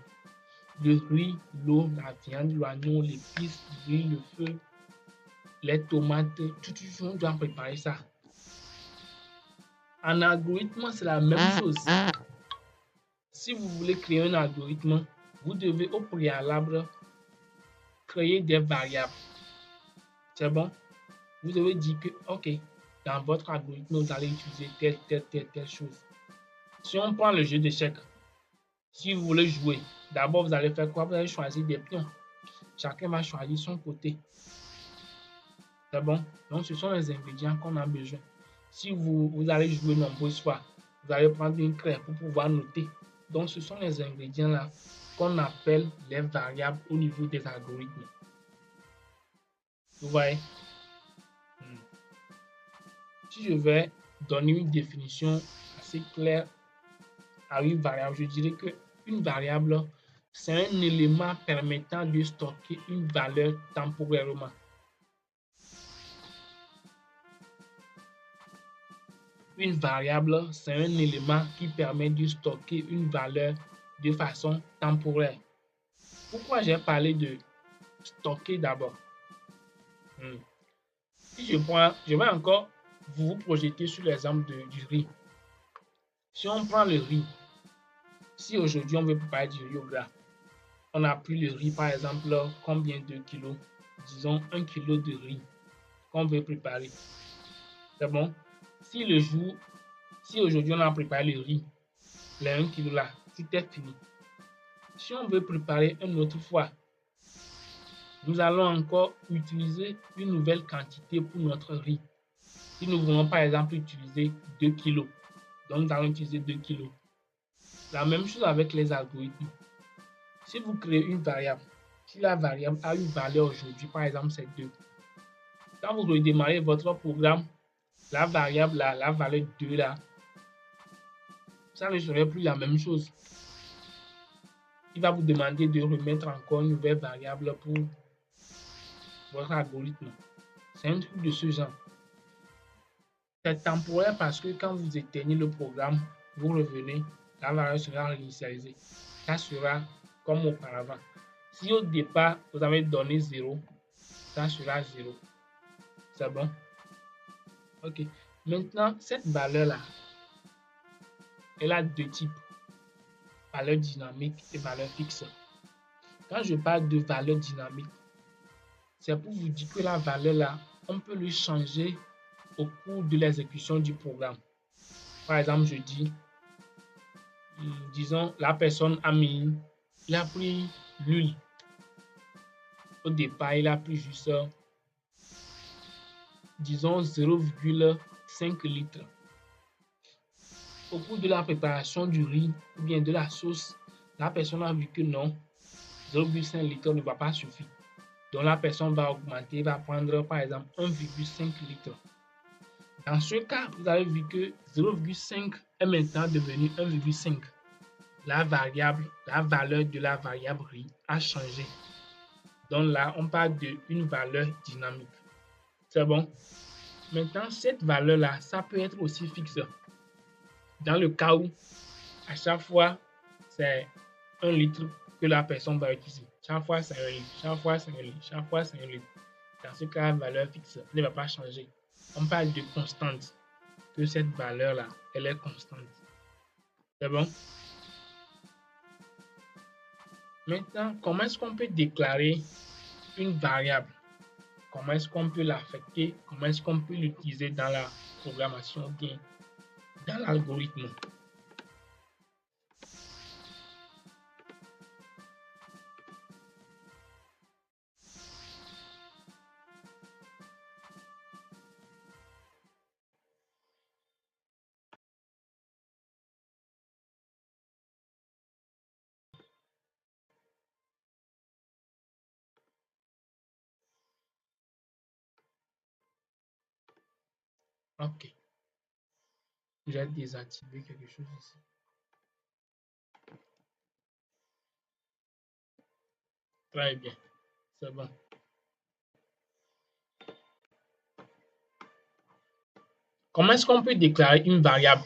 Le riz, l'eau, la viande, l'oignon, l'épice, l'huile, le feu, les tomates, tout, on doit préparer ça. En algorithme, c'est la même chose. Si vous voulez créer un algorithme, vous devez au préalable créer des variables. C'est bon? Vous devez dire que, ok, dans votre algorithme, vous allez utiliser telle chose. Si on prend le jeu d'échecs, si vous voulez jouer, d'abord vous allez faire quoi? Vous allez choisir des pions. Chacun va choisir son côté. C'est bon? Donc, ce sont les ingrédients qu'on a besoin. Si vous allez jouer nombreuses fois, vous allez prendre une craie pour pouvoir noter. Donc, ce sont les ingrédients là qu'on appelle les variables au niveau des algorithmes. Vous voyez? Si je vais donner une définition assez claire à une variable, je dirais que une variable, c'est un élément permettant de stocker une valeur temporairement. Une variable, c'est un élément qui permet de stocker une valeur de façon temporaire. Pourquoi j'ai parlé de stocker d'abord? Si je vais encore vous projeter sur l'exemple du riz. Si on prend le riz, si aujourd'hui on veut préparer du riz au gras, on a pris le riz par exemple, combien de kilos? Disons 1 kilo de riz qu'on veut préparer. C'est bon? Si aujourd'hui on a préparé le riz, les 1 kilo là, tout est fini. Si on veut préparer une autre fois, nous allons encore utiliser une nouvelle quantité pour notre riz. Si nous voulons par exemple utiliser 2 kilos, donc nous allons utiliser 2 kilos. La même chose avec les algorithmes. Si vous créez une variable, si la variable a une valeur aujourd'hui, par exemple c'est 2. Quand vous redémarrez votre programme, la variable là, la valeur 2 là, ça ne serait plus la même chose. Il va vous demander de remettre encore une nouvelle variable pour votre algorithme. C'est un truc de ce genre. C'est temporaire parce que quand vous éteignez le programme, vous revenez, la valeur sera réinitialisée. Ça sera comme auparavant. Si au départ, vous avez donné 0, ça sera 0. C'est bon? Ok. Maintenant, cette valeur-là, elle a deux types. Valeur dynamique et valeur fixe. Quand je parle de valeur dynamique, c'est pour vous dire que la valeur-là, on peut le changer au cours de l'exécution du programme. Par exemple, je dis, disons, la personne il a pris l'huile. Au départ, il a pris juste, disons, 0,5 litres. Au cours de la préparation du riz ou bien de la sauce, la personne a vu que non, 0,5 litres ne va pas suffire. Donc la personne va augmenter, va prendre par exemple 1,5 litres. Dans ce cas, vous avez vu que 0,5 est maintenant devenu 1,5. La valeur de la variable riz a changé. Donc là, on parle d'une valeur dynamique. C'est bon? Maintenant, cette valeur-là, ça peut être aussi fixe. Dans le cas où, à chaque fois, c'est 1 litre que la personne va utiliser. Chaque fois, c'est un livre. Chaque fois, c'est un livre. Chaque fois, c'est un livre. Dans ce cas, la valeur fixe ne va pas changer. On parle de constante. Que cette valeur-là, elle est constante. C'est bon? Maintenant, comment est-ce qu'on peut déclarer une variable? Comment est-ce qu'on peut l'affecter? Comment est-ce qu'on peut l'utiliser dans la programmation ou bien dans l'algorithme? Ok. J'ai désactivé quelque chose ici. Très bien. C'est bon. Comment est-ce qu'on peut déclarer une variable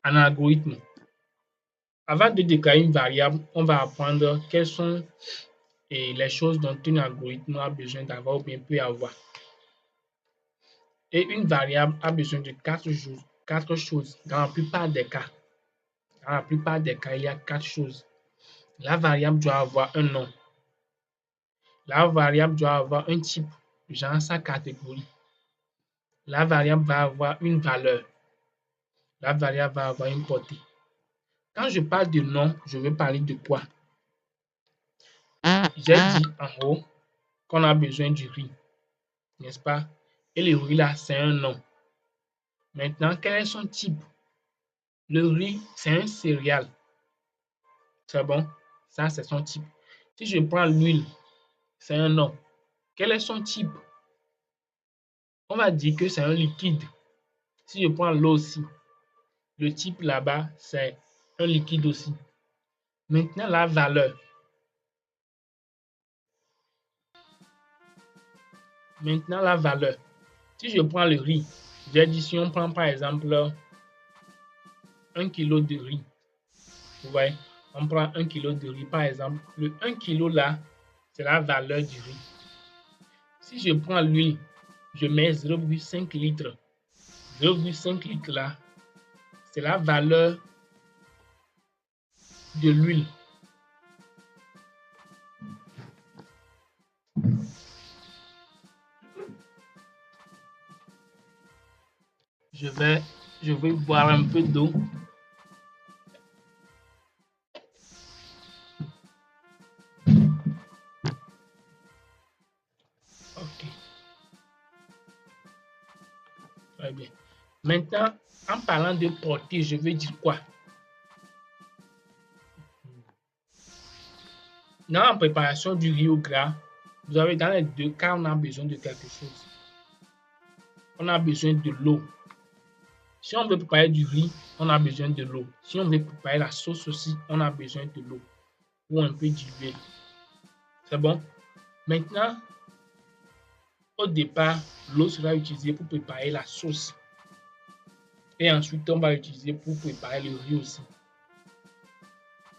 en algorithme? Avant de déclarer une variable, on va apprendre quelles sont les choses dont un algorithme a besoin d'avoir ou bien peut avoir. Et une variable a besoin de quatre choses dans la plupart des cas. Dans la plupart des cas, il y a 4 choses. La variable doit avoir un nom. La variable doit avoir un type, genre sa catégorie. La variable va avoir une valeur. La variable va avoir une portée. Quand je parle de nom, je veux parler de quoi? J'ai dit en haut qu'on a besoin du riz, n'est-ce pas? Et le riz là, c'est un nom. Maintenant, quel est son type? Le riz, c'est un céréale. C'est bon? Ça, c'est son type. Si je prends l'huile, c'est un nom. Quel est son type? On va dire que c'est un liquide. Si je prends l'eau aussi, le type là-bas, c'est un liquide aussi. Maintenant, la valeur. Maintenant, la valeur. Si je prends le riz, j'ai dit si on prend par exemple 1 kg de riz. Vous voyez, on prend 1 kg de riz par exemple. Le 1 kg là, c'est la valeur du riz. Si je prends l'huile, je mets 0,5 litres. 0,5 litres là, c'est la valeur de l'huile. Je vais boire un peu d'eau. Ok. Très bien. Maintenant, en parlant de portée, je veux dire quoi? Dans la préparation du riz au gras, vous avez dans les deux cas, on a besoin de quelque chose. On a besoin de l'eau. Si on veut préparer du riz, on a besoin de l'eau. Si on veut préparer la sauce aussi, on a besoin de l'eau ou un peu d'huile. C'est bon? Maintenant, au départ, l'eau sera utilisée pour préparer la sauce. Et ensuite, on va l'utiliser pour préparer le riz aussi.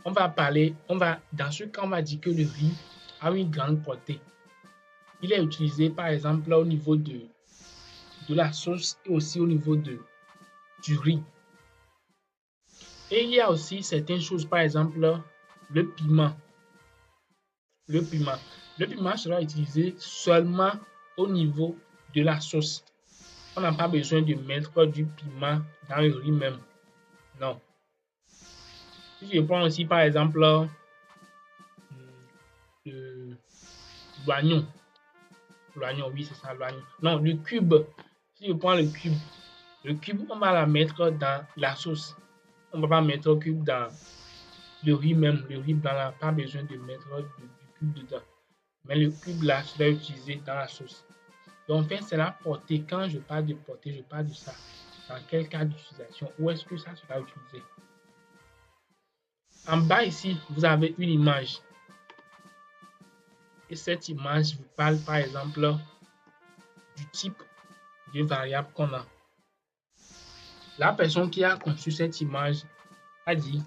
Dans ce cas, on va dire que le riz a une grande portée. Il est utilisé par exemple au niveau de la sauce et aussi au niveau du riz. Et il y a aussi certaines choses, par exemple le piment. Le piment sera utilisé seulement au niveau de la sauce. On n'a pas besoin de mettre du piment dans le riz même. Non. Si je prends aussi par exemple l'oignon. L'oignon, oui, c'est ça, l'oignon. Non, le cube. Si je prends le cube, on va la mettre dans la sauce. On ne va pas mettre le cube dans le riz même. Le riz blanc, on n'a pas besoin de mettre du cube dedans. Mais le cube là sera utilisé dans la sauce. Donc, en fait, c'est la portée. Quand je parle de portée, je parle de ça. Dans quel cas d'utilisation? Où est-ce que ça sera utilisé? En bas ici, vous avez une image. Et cette image vous parle par exemple du type de variable qu'on a. La personne qui a conçu cette image a dit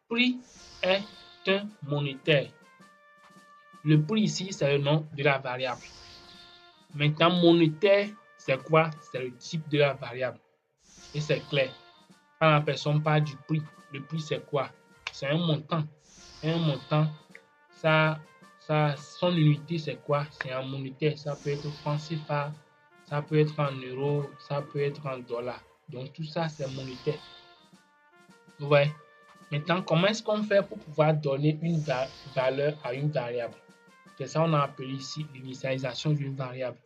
prix est un monétaire. Le prix ici, c'est le nom de la variable. Maintenant, monétaire, c'est quoi? C'est le type de la variable. Et c'est clair. Quand la personne parle du prix, le prix, c'est quoi? C'est un montant. Un montant, son unité, c'est quoi? C'est en monétaire. Ça peut être franc CFA, ça peut être en euros, ça peut être en dollars. Donc, tout ça, c'est monétaire. Vous voyez? Maintenant, comment est-ce qu'on fait pour pouvoir donner une valeur à une variable? C'est ça qu'on a appelé ici l'initialisation d'une variable.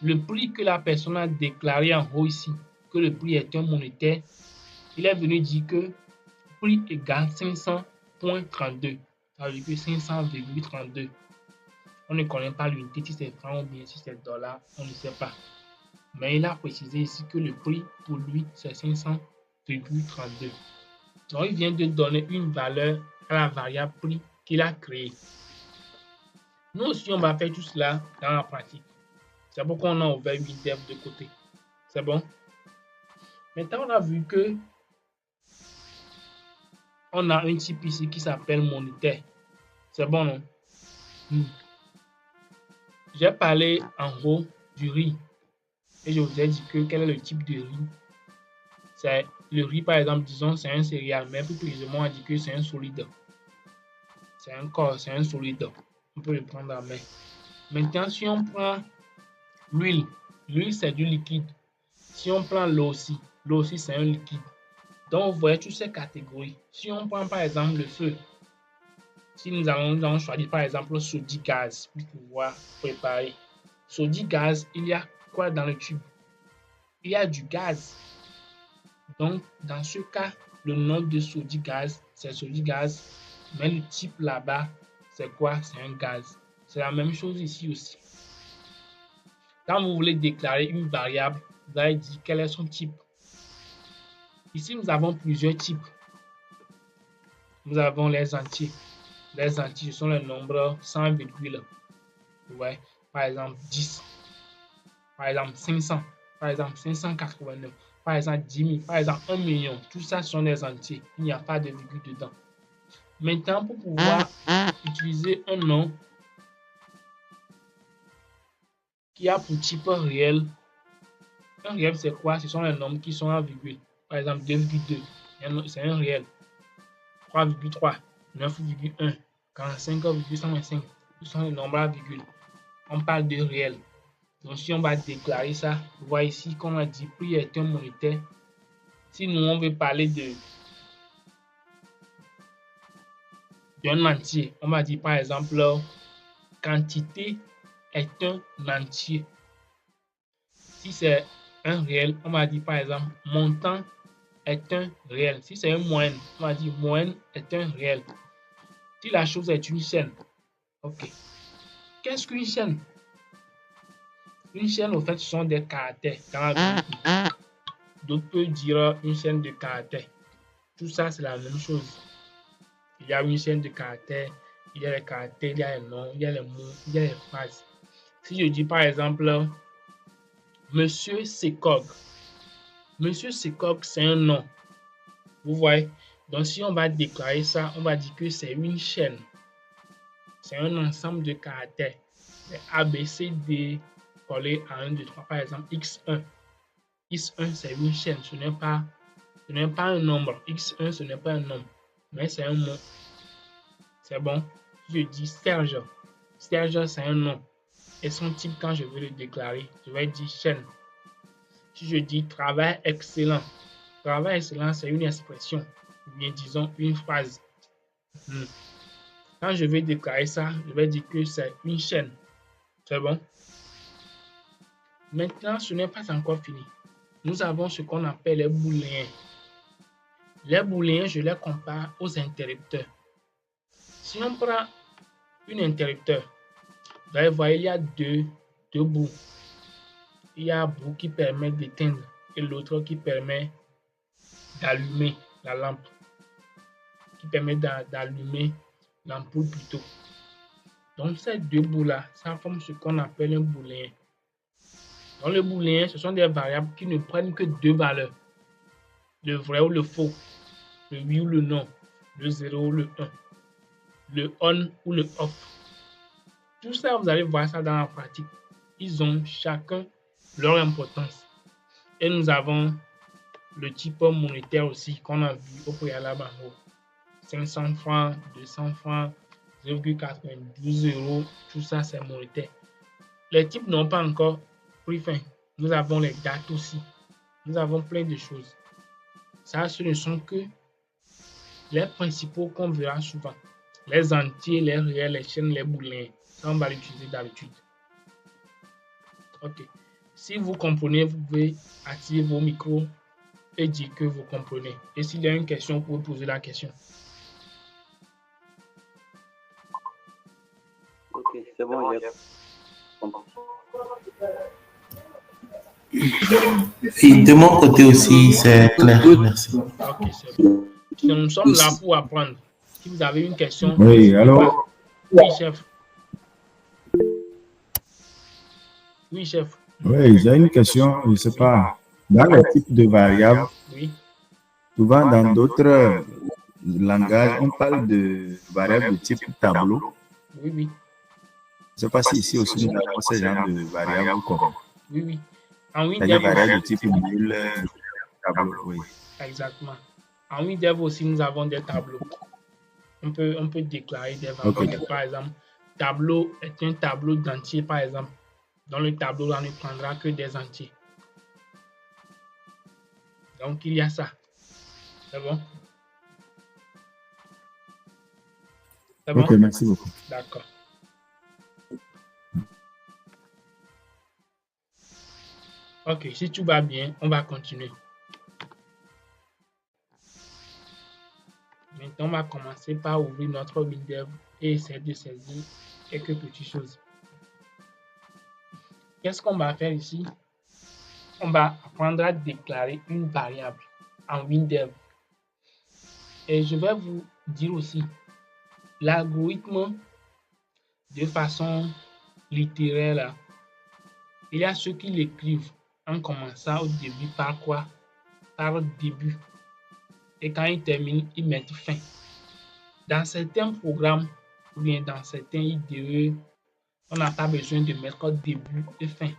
Le prix que la personne a déclaré en haut ici, que le prix est un monétaire, il est venu dire que prix égale 500.32. Ça veut dire que 500,32. On ne connaît pas l'unité, si c'est franc ou bien si c'est dollar, on ne sait pas. Mais il a précisé ici que le prix pour lui, c'est 500,32. Donc, il vient de donner une valeur à la variable prix qu'il a créée. Nous aussi, on va faire tout cela dans la pratique. C'est pourquoi on a ouvert 8 devs de côté. C'est bon? Maintenant, on a vu que on a un type ici qui s'appelle monétaire. C'est bon, non? J'ai parlé en haut du riz. Et je vous ai dit que quel est le type de riz. C'est le riz, par exemple, disons, c'est un céréal. Mais plus précisément, on dit que c'est un solide. C'est un corps, c'est un solide. On peut le prendre en main. Maintenant, si on prend l'huile, l'huile c'est du liquide. Si on prend l'eau aussi c'est un liquide. Donc, vous voyez toutes ces catégories. Si on prend par exemple le feu, si nous allons choisir par exemple sodium gaz pour pouvoir préparer. Sodium gaz, il y a quoi dans le tube? Il y a du gaz. Donc, dans ce cas, le nom de sodium gaz, c'est sodium gaz. Mais le type là-bas, c'est quoi? C'est un gaz. C'est la même chose ici aussi. Quand vous voulez déclarer une variable, vous allez dire quel est son type. Ici, nous avons plusieurs types. Nous avons les entiers. Les entiers, ce sont les nombres sans virgule. Ouais. Par exemple, 10. Par exemple, 500. Par exemple, 589. Par exemple, 10 000. Par exemple, 1 million. Tout ça sont des entiers. Il n'y a pas de virgule dedans. Maintenant, pour pouvoir utiliser un nom qui a pour type réel. Un réel, c'est quoi? Ce sont les nombres qui sont en virgule. Par exemple, 2,2. C'est un réel. 3,3. 9,1. 45,125. Ce sont les nombres à virgule. On parle de réel. Donc, si on va déclarer ça, vous voyez ici qu'on a dit prix est un monétaire. Si nous, on veut parler d'un entier, on va dire par exemple quantité est un entier. Si c'est un réel, on va dire par exemple montant est un réel. Si c'est une moyenne, on va dire moyenne est un réel. Si la chose est une chaîne, ok. Qu'est-ce qu'une chaîne? Une chaîne, au fait, ce sont des caractères. D'autres peuvent dire une chaîne de caractères. Tout ça, c'est la même chose. Il y a une chaîne de caractères, il y a les caractères, il y a les noms, il y a les mots, il y a les phrases. Si je dis par exemple, Monsieur Sekog. Monsieur Sekog, c'est un nom. Vous voyez? Donc, si on va déclarer ça, on va dire que c'est une chaîne. C'est un ensemble de caractères. Les A, B, C, D, collés à 1, 2, 3. Par exemple, X1. X1, c'est une chaîne. Ce n'est pas un nombre. X1, ce n'est pas un nombre. Mais c'est un mot. C'est bon? Je dis Serge. Serge, c'est un nom. Et son type, quand je veux le déclarer, je vais dire chaîne. Si je dis travail excellent. Travail excellent, c'est une expression. Ou bien disons une phrase. Quand je vais déclarer ça, je vais dire que c'est une chaîne. C'est bon? Maintenant, ce n'est pas encore fini. Nous avons ce qu'on appelle les booléens. Les booléens, je les compare aux interrupteurs. Si on prend un interrupteur, vous allez voir, il y a deux bouts. Il y a un bout qui permet d'éteindre et l'autre qui permet d'allumer la lampe. Qui permet d'allumer l'ampoule plutôt. Donc ces deux bouts-là, ça forme ce qu'on appelle un booléen. Dans le booléen, ce sont des variables qui ne prennent que deux valeurs. Le vrai ou le faux. Le oui ou le non. Le 0 ou le 1. Le on ou le off. Tout ça, vous allez voir ça dans la pratique. Ils ont chacun leur importance. Et nous avons le type monétaire aussi qu'on a vu au préalable en haut. 500 francs, 200 francs, 0,92 euros, tout ça c'est monétaire. Les types n'ont pas encore pris fin. Nous avons les dates aussi. Nous avons plein de choses. Ça, ce ne sont que les principaux qu'on verra souvent. Les entiers, les réels, les chaînes, les booléens. Ça, on va l'utiliser d'habitude. Ok. Si vous comprenez, vous pouvez activer vos micros et dire que vous comprenez. Et s'il y a une question, vous pouvez poser la question. Ok, c'est bon, j'ai compris. Et de mon côté aussi, c'est clair. Merci. Ok, c'est bon. Nous sommes là pour apprendre. Si vous avez une question, Oui, alors, oui, chef. Oui, chef. oui, j'ai une question, je ne sais pas. Dans les types de variables, Oui, souvent dans d'autres langages, on parle de variables de type tableau. oui, oui, Je ne sais pas si ici aussi nous avons ce genre de variables comme oui, oui. En c'est-à-dire WinDev variables de aussi, type nul, tableau, oui. exactement. En WinDev aussi, nous avons des tableaux. On peut déclarer des Ok. variables. Par exemple, tableau est un tableau d'entiers, par exemple. Dans le tableau, on ne prendra que des entiers. Donc, il y a ça. C'est bon? C'est bon? Ok, merci beaucoup. D'accord. Ok, si tout va bien, on va continuer. Maintenant, on va commencer par ouvrir notre WinDev et essayer de saisir quelques petites choses. Qu'est-ce qu'on va faire ici? On va apprendre à déclarer une variable en WinDev. Et je vais vous dire aussi l'algorithme de façon littéraire là. Il y a ceux qui l'écrivent en commençant au début par quoi? Par début. Et quand ils terminent, ils mettent fin. Dans certains programmes ou bien dans certains IDE, on n'a pas besoin de mettre début et fin.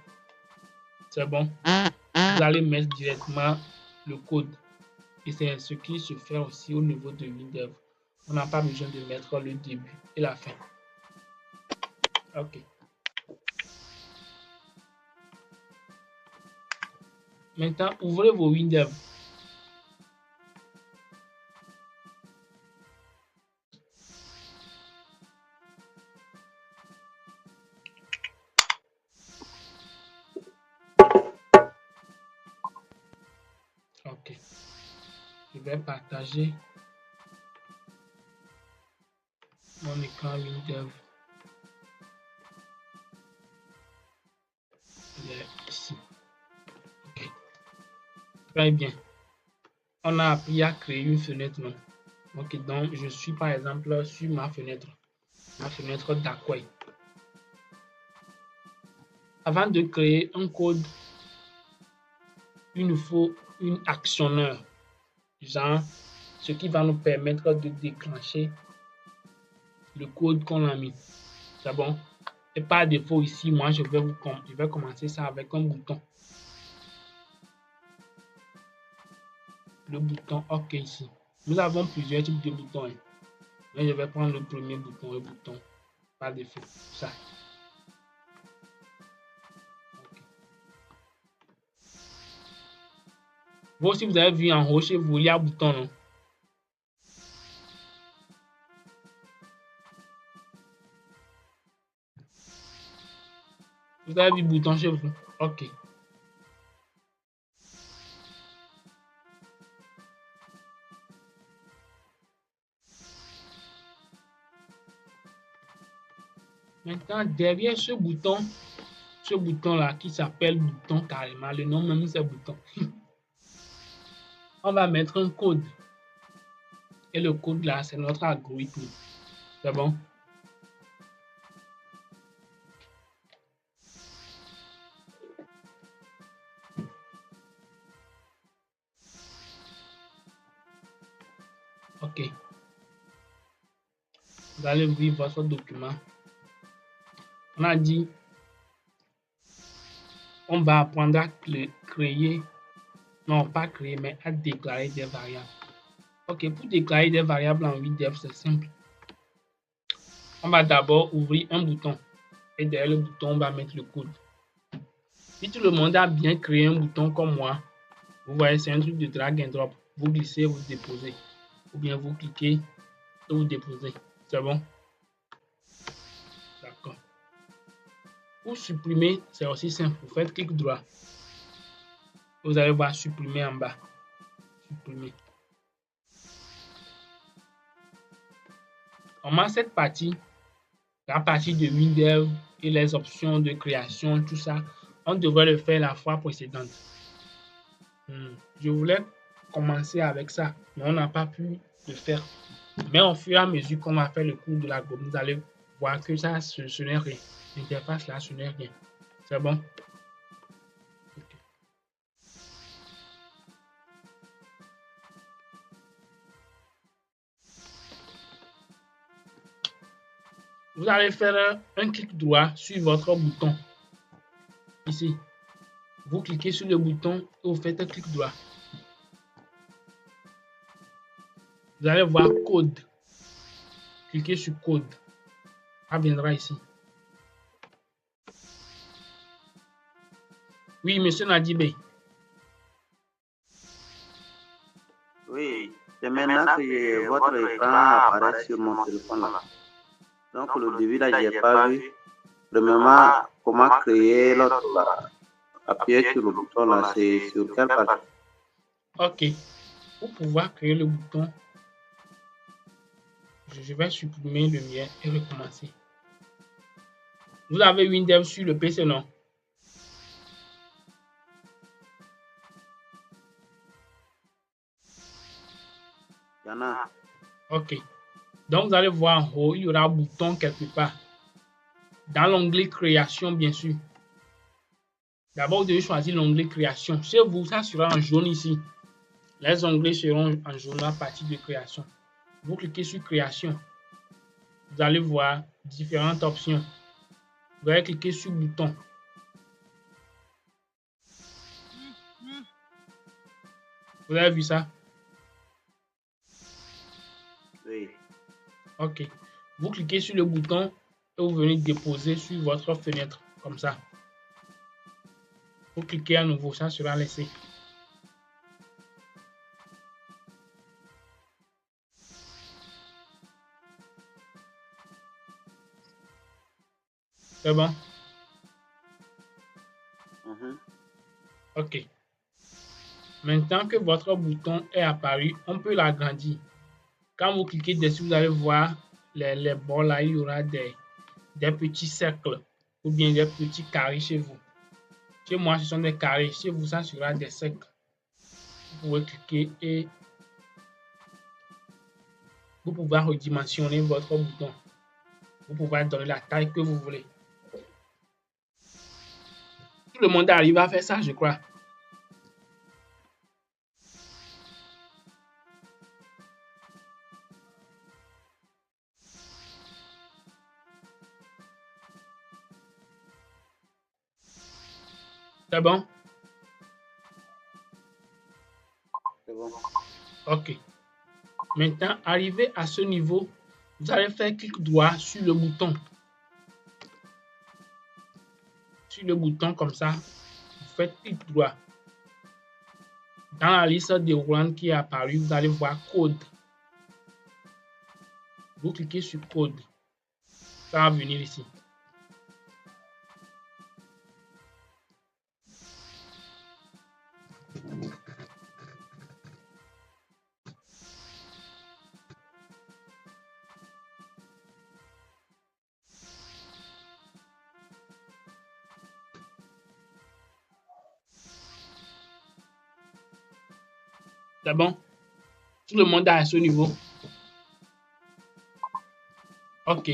C'est bon? Vous allez mettre directement le code. Et c'est ce qui se fait aussi au niveau de WinDev. On n'a pas besoin de mettre le début et la fin. Ok. Maintenant, ouvrez vos WinDev. Ok. Je vais partager mon écran WinDev. Il est ici. Ok. Très bien. On a appris à créer une fenêtre, non? Ok, donc je suis par exemple sur ma fenêtre d'Acquay. Avant de créer un code, il nous faut un actionneur, genre ce qui va nous permettre de déclencher le code qu'on a mis. C'est bon? Et par défaut ici, moi je vais commencer ça avec un bouton. Le bouton OK ici. Nous avons plusieurs types de boutons. Hein. Mais je vais prendre le premier bouton, le bouton par défaut. Ça. Okay. Vous aussi, vous avez vu en haut chez vous, il y a un bouton, non? Vous avez vu le bouton chez vous? OK. Maintenant, derrière ce bouton-là qui s'appelle bouton carrément, le nom même c'est bouton. On va mettre un code. Et le code là, c'est notre algorithme. C'est bon? OK. Vous allez ouvrir votre document. On a dit, on va apprendre à créer, non pas créer, mais à déclarer des variables. Ok, pour déclarer des variables en 8dev, c'est simple. On va d'abord ouvrir un bouton et derrière le bouton, on va mettre le code. Si tout le monde a bien créé un bouton comme moi, vous voyez, c'est un truc de drag and drop. Vous glissez, vous déposez. Ou bien vous cliquez et vous déposez. C'est bon? D'accord. Pour supprimer, c'est aussi simple. Vous faites clic droit. Vous allez voir supprimer en bas. Supprimer. Comment cette partie, la partie de WinDev et les options de création, tout ça, on devrait le faire la fois précédente. Je voulais commencer avec ça, mais on n'a pas pu le faire. Mais au fur et à mesure qu'on va faire le cours de la gomme, vous allez voir que ça, ce n'est rien. L'interface là, ce n'est rien. C'est bon? Okay. Vous allez faire un clic droit sur votre bouton. Ici. Vous cliquez sur le bouton et vous faites un clic droit. Vous allez voir code. Cliquez sur code. Ça viendra ici. Oui, monsieur Nadibé. Oui, c'est maintenant que votre écran apparaît sur mon téléphone là. Donc le début là, je n'ai pas vu. Premièrement, comment créer l'autre là. Appuyez sur le bouton là, c'est sur quelle partie? Ok. Pour pouvoir créer le bouton, je vais supprimer le mien et recommencer. Vous avez WinDev sur le PC, non? Il y en a. Ok. Donc, vous allez voir en haut, il y aura un bouton quelque part. Dans l'onglet création, bien sûr. D'abord, vous devez choisir l'onglet création. Chez vous, ça sera en jaune ici. Les onglets seront en jaune à partir de création. Vous cliquez sur création. Vous allez voir différentes options. Vous allez cliquer sur bouton. Vous avez vu ça? Oui. Ok. Vous cliquez sur le bouton et vous venez déposer sur votre fenêtre. Comme ça. Vous cliquez à nouveau, ça sera laissé. C'est bon? Ok. Maintenant que votre bouton est apparu, on peut l'agrandir. Quand vous cliquez dessus, vous allez voir les bords là, il y aura des petits cercles ou bien des petits carrés chez vous. Chez moi, ce sont des carrés. Chez vous, ça sera des cercles. Vous pouvez cliquer et vous pouvez redimensionner votre bouton. Vous pouvez donner la taille que vous voulez. Tout le monde arrive à faire ça, je crois. C'est bon? C'est bon. Ok. Maintenant, arrivé à ce niveau, vous allez faire clic droit sur le bouton. Sur le bouton comme ça, vous faites clic droit. Dans la liste déroulante qui est apparue, vous allez voir code. Vous cliquez sur code. Ça va venir ici. C'est bon? Tout le monde est à ce niveau? Ok.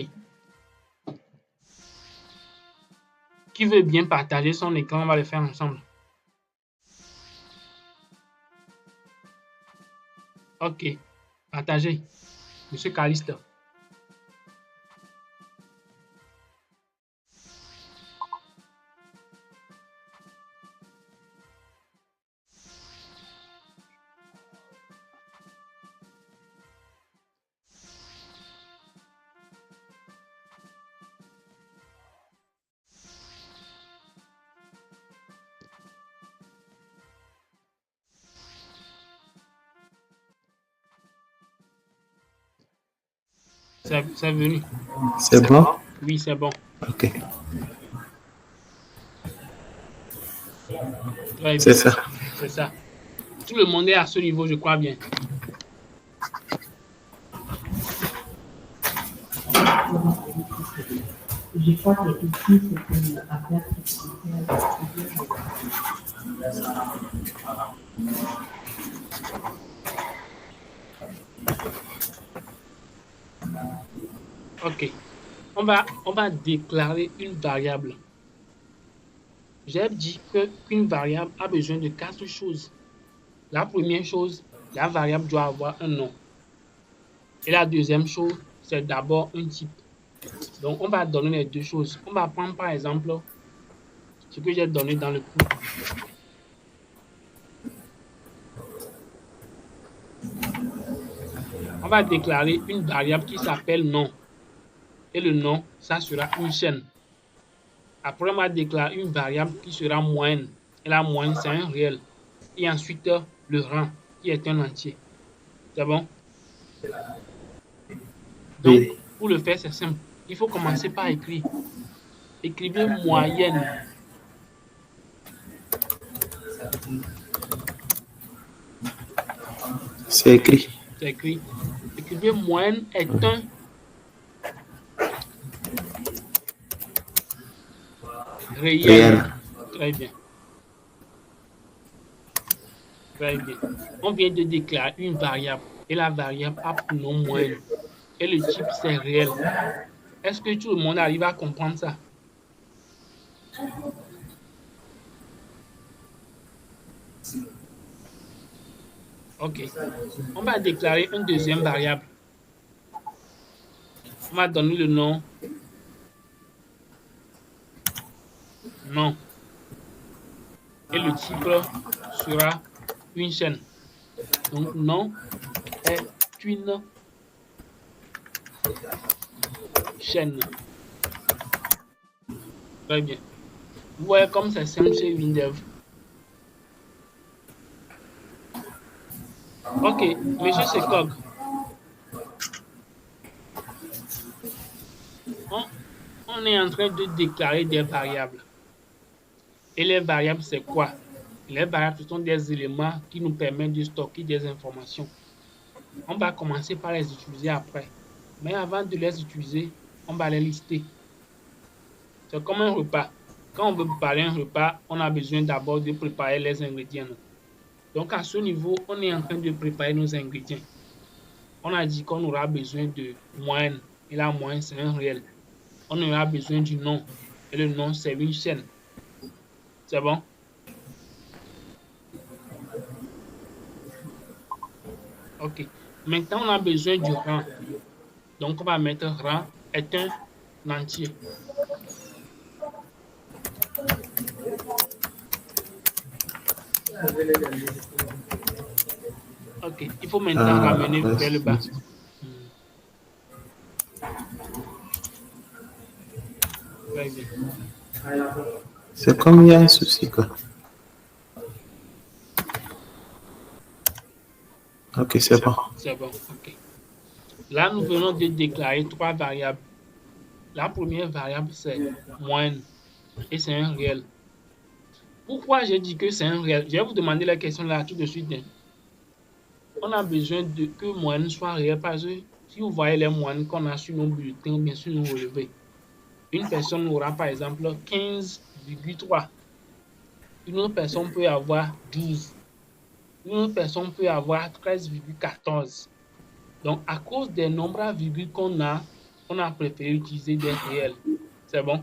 Qui veut bien partager son écran? On va le faire ensemble. Ok. Partagez. Monsieur Caliste. C'est venu. C'est bon? Oui, c'est bon. Ok. Très C'est bien. ça. C'est ça. Tout le monde est à ce niveau, je crois bien. Ok. On va déclarer une variable. J'ai dit qu'une variable a besoin de 4 choses. La première chose, la variable doit avoir un nom. Et la deuxième chose, c'est d'abord un type. Donc, on va donner les deux choses. On va prendre par exemple ce que j'ai donné dans le cours. On va déclarer une variable qui s'appelle nom. Et le nom, ça sera une chaîne. Après, on va déclarer une variable qui sera moyenne. Et la moyenne, c'est un réel. Et ensuite, le rang, qui est un entier. C'est bon? Donc, Oui. pour le faire, c'est simple. Il faut commencer par écrire. Écrivez moyenne. C'est écrit. C'est écrit. Écrivez moyenne est un réel. Réel. Très bien. Très bien. On vient de déclarer une variable. Et la variable a pour nom moyenne. Et le type, c'est réel. Est-ce que tout le monde arrive à comprendre ça? Ok. On va déclarer une deuxième variable. On va donner le nom. Nom. Et le type sera une chaîne. Donc, nom est une chaîne. Très bien. Vous voyez comme c'est simple chez Windev. Ok, monsieur Sekog. On est en train de déclarer des variables. Et les variables, c'est quoi? Les variables, ce sont des éléments qui nous permettent de stocker des informations. On va commencer par les utiliser après. Mais avant de les utiliser, on va les lister. C'est comme un repas. Quand on veut préparer un repas, on a besoin d'abord de préparer les ingrédients. Donc, à ce niveau, on est en train de préparer nos ingrédients. On a dit qu'on aura besoin de moyenne. Et la moyenne, c'est un réel. On aura besoin du nom. Et le nom, c'est une chaîne. C'est bon? Ok. Maintenant, on a besoin du rang. Donc, on va mettre rang est un entier. Ok. Il faut maintenant ramener vers le bas. Très bien. C'est comme il y a un souci, quoi. Ok, c'est bon. C'est bon, ok. Là, nous venons de déclarer 3 variables. La première variable, c'est moyenne. Et c'est un réel. Pourquoi j'ai dit que c'est un réel? Je vais vous demander la question là tout de suite. On a besoin de que moyenne soit réelle parce que si vous voyez les moyennes qu'on a sur nos bulletins, bien sûr, nous relevés. Une personne aura par exemple 15,3. Une autre personne peut avoir 12. Une autre personne peut avoir 13,14. Donc, à cause des nombres à virgule qu'on a, on a préféré utiliser des réels. C'est bon?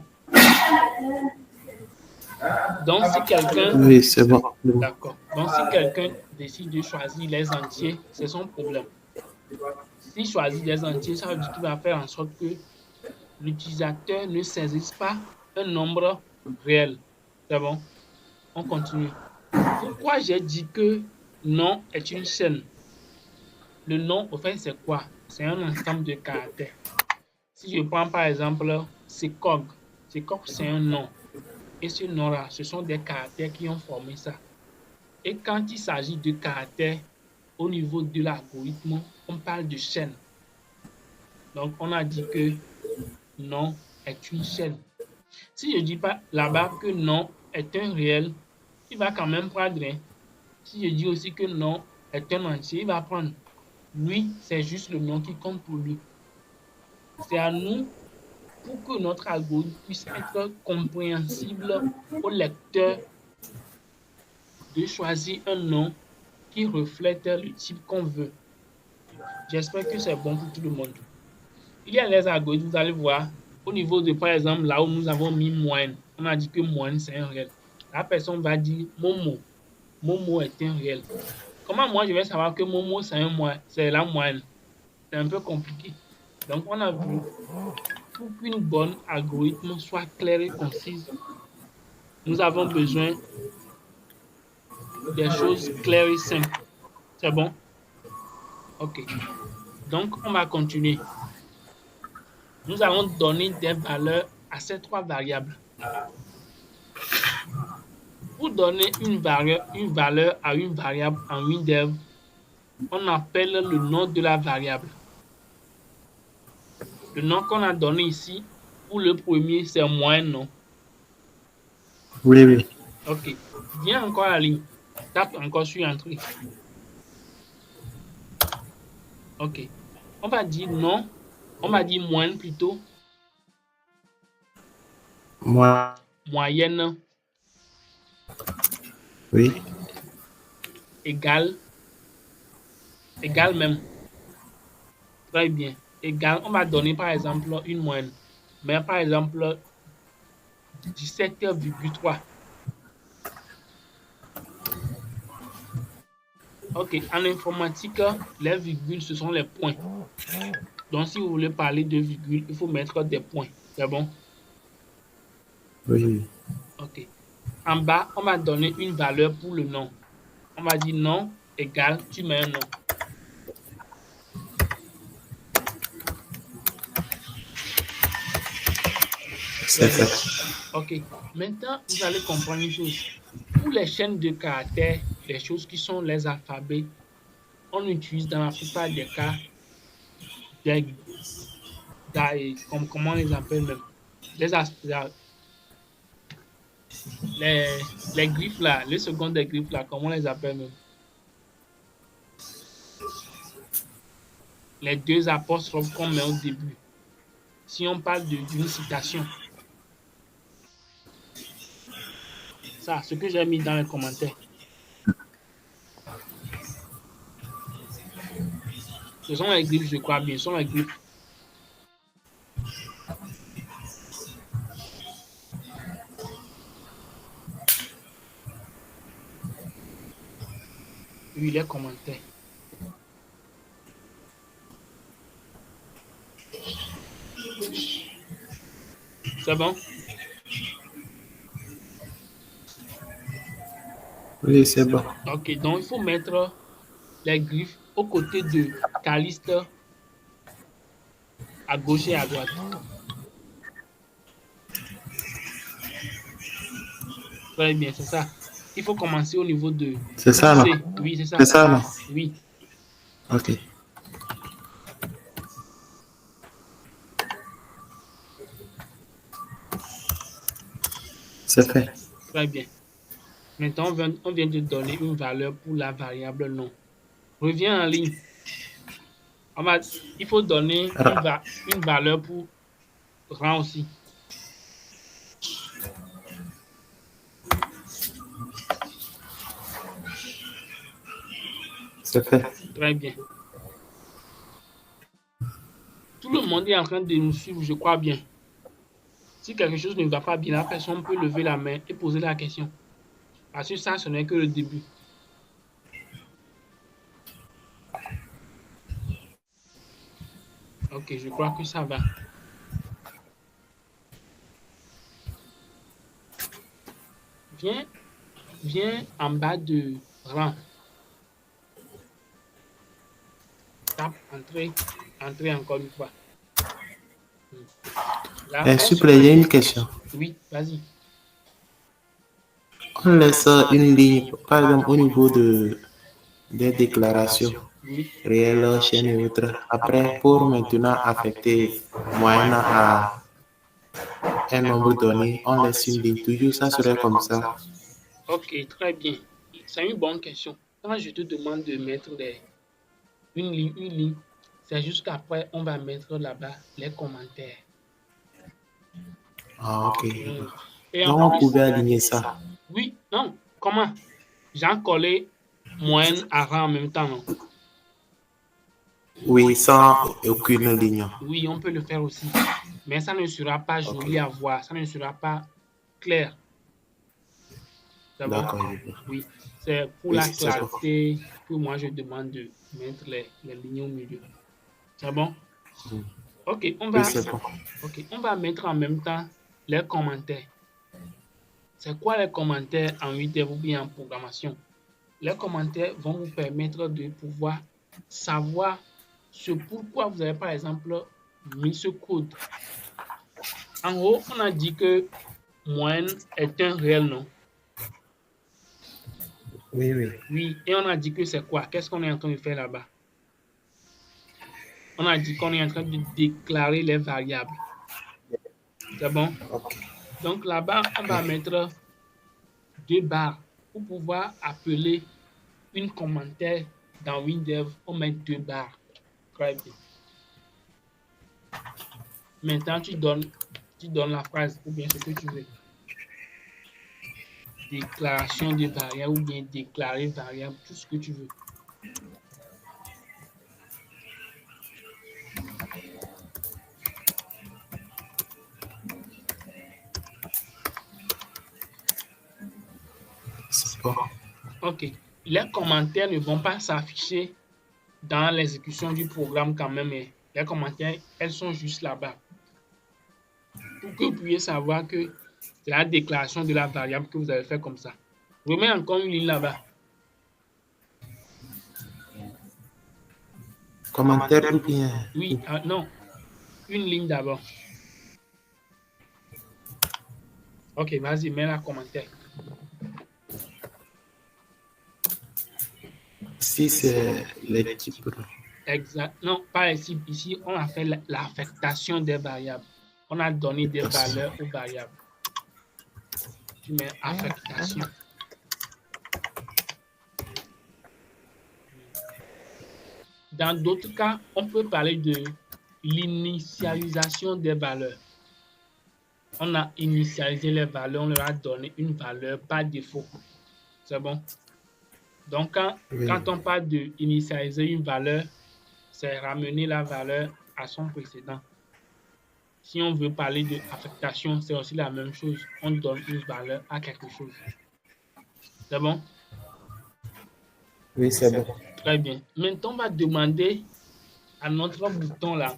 Donc, si quelqu'un... Oui, c'est bon. D'accord. Donc, si quelqu'un décide de choisir les entiers, c'est son problème. S'il choisit les entiers, ça veut dire qu'il va faire en sorte que l'utilisateur ne saisisse pas un nombre réel. C'est bon? On continue. Pourquoi j'ai dit que nom est une chaîne? Le nom, au fait, c'est quoi? C'est un ensemble de caractères. Si je prends par exemple Sekog, Sekog, c'est un nom. Et ce nom-là, ce sont des caractères qui ont formé ça. Et quand il s'agit de caractères au niveau de l'algorithme, on parle de chaîne. Donc, on a dit que non est une chaîne. Si je ne dis pas là-bas que non est un réel, il va quand même prendre. Si je dis aussi que non est un entier, il va prendre. Lui, c'est juste le nom qui compte pour lui. C'est à nous, pour que notre algorithme puisse être compréhensible au lecteur, de choisir un nom qui reflète le type qu'on veut. J'espère que c'est bon pour tout le monde. Il y a les algorithmes, vous allez voir, au niveau de, par exemple, là où nous avons mis moyenne, on a dit que moyenne, c'est un réel. La personne va dire Momo. Momo est un réel. Comment moi, je vais savoir que Momo, c'est la moyenne? C'est un peu compliqué. Donc, on a vu, pour qu'une bonne algorithme soit claire et concise, nous avons besoin des choses claires et simples. C'est bon? OK. Donc, on va continuer. Nous allons donner des valeurs à ces trois variables. Pour donner une valeur à une variable en WinDev, on appelle le nom de la variable. Le nom qu'on a donné ici, pour le premier, c'est moyenne, non? Oui, oui. OK. Viens encore à la ligne. Tape encore sur Entrée. OK. On va dire non. On va dire moyenne plutôt. Moi, Moyenne oui. égale même. Très bien. Égal, on va donner par exemple une moyenne. Mais par exemple 17,3. OK. En informatique, les virgules, ce sont les points. Donc, si vous voulez parler de virgule, il faut mettre des points. C'est bon? Oui. OK. En bas, on va donner une valeur pour le nom. On va dire nom égale, tu mets un nom. C'est fait. OK. Maintenant, vous allez comprendre une chose. Pour les chaînes de caractères, les choses qui sont les alphabets, on utilise dans la plupart des cas comment on les appelle même? Les griffes là, les secondes des griffes là, comment on les appelle même? Les deux apostrophes qu'on met au début. Si on parle d'une citation. Ça, ce que j'ai mis dans les commentaires. Ce sont les griffes, je crois bien. Ce sont les griffes. Oui, les commentaires. C'est bon? Oui, c'est bon. OK, donc il faut mettre les griffes aux côtés de Caliste à gauche et à droite. Très bien, c'est ça. Il faut commencer au niveau de... C'est ça, non? Oui, c'est ça. C'est ça, non? Oui. OK. C'est fait. Très bien. Maintenant, on vient de donner une valeur pour la variable nom. Reviens en ligne. Il faut donner une valeur pour rang aussi. C'est fait. Très bien. Tout le monde est en train de nous suivre, je crois bien. Si quelque chose ne va pas bien, la personne peut lever la main et poser la question. Parce que ça, ce n'est que le début. OK, je crois que ça va. Viens en bas de rang. Tape entrer encore une fois. Là, S'il vous plaît, il y a une question. Oui, vas-y. On laisse une ligne, par exemple, au niveau des déclarations. Oui, réel, chaîne et autres. Après, pour maintenant affecter moyenne à un nombre donné, on laisse une ligne. Toujours, ça serait comme ça. ok, très bien. C'est une bonne question. Quand je te demande de mettre une ligne, c'est juste qu'après, on va mettre là-bas les commentaires. Ah, ok. Mm. Et Donc, en on plus, pouvait aligner ça. oui, non, comment? J'ai collé moyenne à rang en même temps, non? Oui, sans aucune ligne. Oui, on peut le faire aussi. Mais ça ne sera pas joli à voir, ça ne sera pas clair. C'est bon? D'accord, je vois. Oui, c'est pour Oui, la c'est bon. clarté que moi je demande de mettre les lignes au milieu. C'est bon? Mm. Ok, Oui, c'est bon. on va mettre en même temps les commentaires. C'est quoi les commentaires en 8 ou bien en programmation? Les commentaires vont vous permettre de pouvoir savoir ce pourquoi vous avez par exemple mis ce code. En haut, on a dit que moyenne est un réel nom. Oui, oui. Oui, et on a dit que c'est quoi? Qu'est-ce qu'on est en train de faire là-bas? On a dit qu'on est en train de déclarer les variables. C'est bon? Ok. Donc là-bas, on va mettre 2 barres pour pouvoir appeler une commentaire dans WinDev. On met 2 barres. Très bien. Maintenant, tu donnes la phrase ou bien ce que tu veux. Déclaration de variable ou bien déclarer variable, tout ce que tu veux. C'est bon. OK. Les commentaires ne vont pas s'afficher dans l'exécution du programme quand même. Les commentaires, elles sont juste là-bas. Pour que vous puissiez savoir que c'est la déclaration de la variable que vous avez fait comme ça. Remets encore une ligne là-bas. Commentaire ou bien. Oui, non. Une ligne d'abord. OK, vas-y, mets la commentaire. Si c'est les types. Exact. Non, pas ici. Ici, on a fait l'affectation des variables. On a donné des valeurs aux variables. Tu mets affectation. Dans d'autres cas, on peut parler de l'initialisation des valeurs. On a initialisé les valeurs, on leur a donné une valeur par défaut. C'est bon? Donc, quand on parle d'initialiser une valeur, c'est ramener la valeur à son précédent. Si on veut parler d'affectation, c'est aussi la même chose. On donne une valeur à quelque chose. C'est bon? Oui, c'est bon. Très bien. Maintenant, on va demander à notre bouton là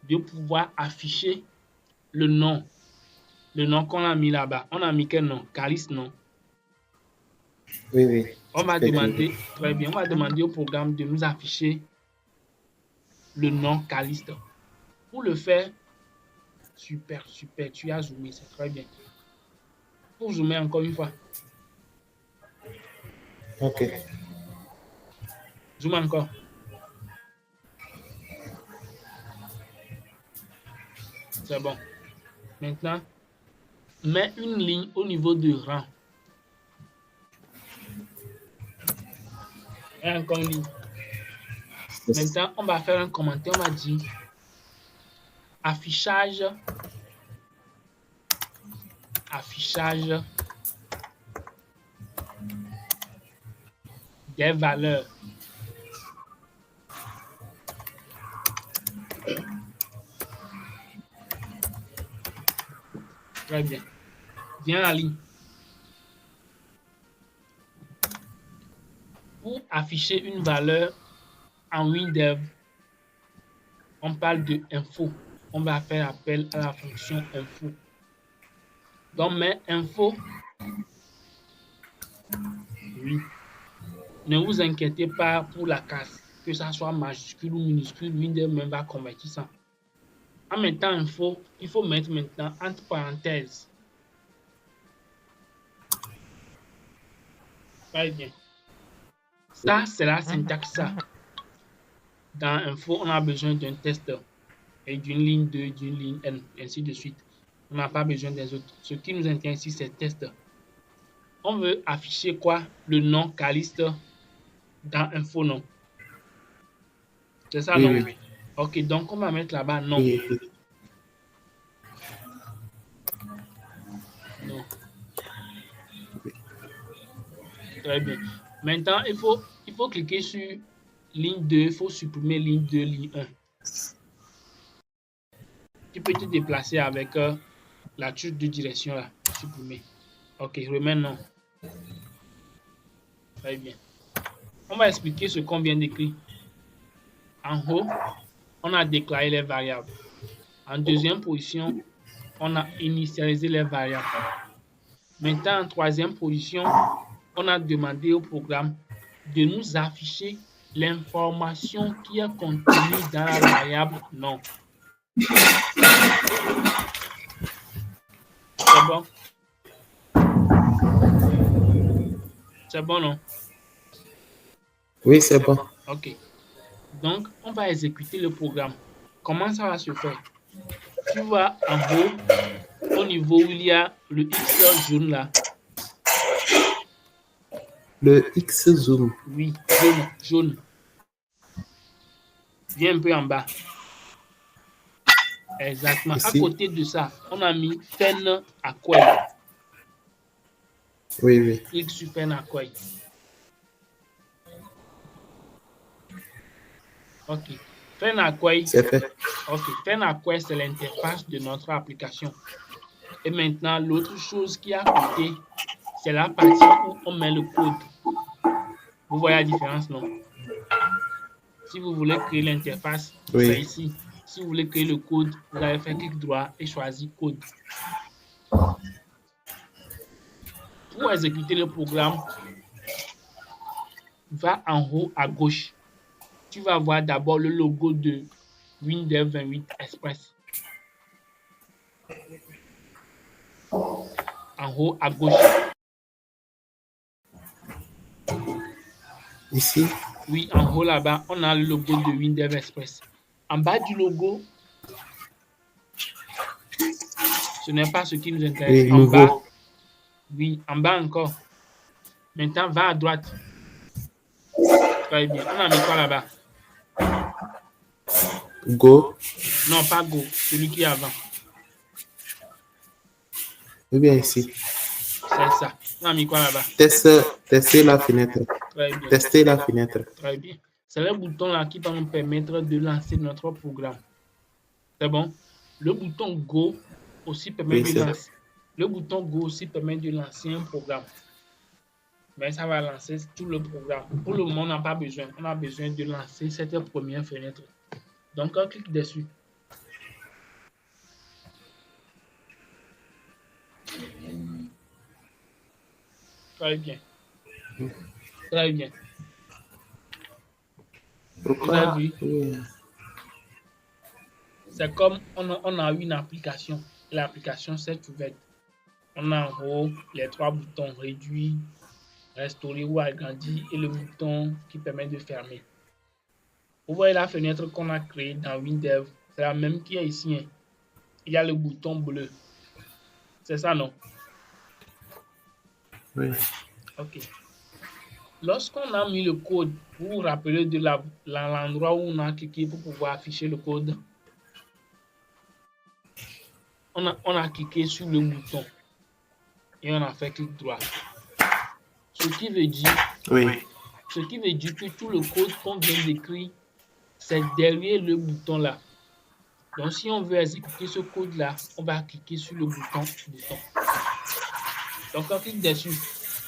de pouvoir afficher le nom. Le nom qu'on a mis là-bas. On a mis quel nom? Calice, non? Oui, oui. On va demander, très bien, on va demander au programme de nous afficher le nom Caliste. Pour le faire, super, tu as zoomé, c'est très bien. Pour zoomer encore une fois. Ok. Zoom encore. C'est bon. Maintenant, mets une ligne au niveau du rang. Et encore une ligne. Maintenant, on va faire un commentaire, on va dire affichage des valeurs. Très bien. Viens la ligne. Pour afficher une valeur en WinDev, on parle de info. On va faire appel à la fonction info. Donc, mets info. Oui. Ne vous inquiétez pas pour la case, que ça soit majuscule ou minuscule, WinDev même va convertir ça. En mettant info, il faut mettre maintenant entre parenthèses. Très bien. Ça, c'est la syntaxe. Ça. Dans info, on a besoin d'un test et d'une ligne 2, d'une ligne N, ainsi de suite. On n'a pas besoin des autres. Ce qui nous intéresse ici, c'est test. On veut afficher quoi? Le nom Caliste dans info nom. C'est ça, Oui, non? oui. Ok, donc on va mettre là-bas non. Oui, oui. Non. Très bien. Maintenant, il faut cliquer sur ligne 2, il faut supprimer ligne 2, ligne 1. Tu peux te déplacer avec la touche de direction là, supprimer. Ok, remets non. Très bien. On va expliquer ce qu'on vient d'écrire. En haut, on a déclaré les variables. En deuxième position, on a initialisé les variables. Maintenant, en troisième position, on a demandé au programme de nous afficher l'information qui est contenue dans la variable non. C'est bon? C'est bon, non? Oui, c'est bon. Ok. Donc, on va exécuter le programme. Comment ça va se faire? Tu vas en haut, au niveau où il y a le X jaune là. Le X zoom. Oui, jaune. Viens un peu en bas. Exactement. Ici. À côté de ça, on a mis Fen Accueil. Oui, oui. Clique sur Fen Accueil. Ok. Fen Accueil. C'est fait. Ok. Fen Accueil, c'est l'interface de notre application. Et maintenant, l'autre chose qui est à côté, c'est la partie où on met le code. Vous voyez la différence, non? Si vous voulez créer l'interface, Oui. c'est ici. Si vous voulez créer le code, vous allez faire clic droit et choisir code. Pour exécuter le programme, va en haut à gauche. Tu vas voir d'abord le logo de Windows 28 Express. En haut à gauche. Ici. Oui, en haut là-bas, on a le logo de Windows Express. En bas du logo, ce n'est pas ce qui nous intéresse. Oui, en nouveau. bas, oui, en bas encore. Maintenant, va à droite. Très bien. On a mis quoi là-bas? Go. Non, pas Go, celui qui est avant. Ou bien ici. C'est ça. On a mis quoi là-bas? Tester la fenêtre. Très bien. Tester la fenêtre. Très bien. C'est le bouton là qui va nous permettre de lancer notre programme. C'est bon? Le bouton Go aussi permet Oui, de c'est lancer. Le bouton Go aussi permet de lancer un programme. Mais ça va lancer tout le programme. Pour le moment, on n'a pas besoin. On a besoin de lancer cette première fenêtre. Donc, on clique dessus. Très bien. Très bien. Vous avez vu? Oui. C'est comme on a une application. L'application s'est ouverte. On a en haut les trois boutons réduire, restaurer ou agrandir et le bouton qui permet de fermer. Vous voyez la fenêtre qu'on a créée dans Windows. C'est la même qui est ici. Hein. Il y a le bouton bleu. C'est ça, non? Oui. Ok. Lorsqu'on a mis le code, vous vous rappelez de l'endroit où on a cliqué pour pouvoir afficher le code. On a cliqué sur le bouton et on a fait clic droit. Ce qui veut dire, que tout le code qu'on vient d'écrire, c'est derrière le bouton là. Donc, si on veut exécuter ce code-là, on va cliquer sur le bouton. Donc, on clique dessus.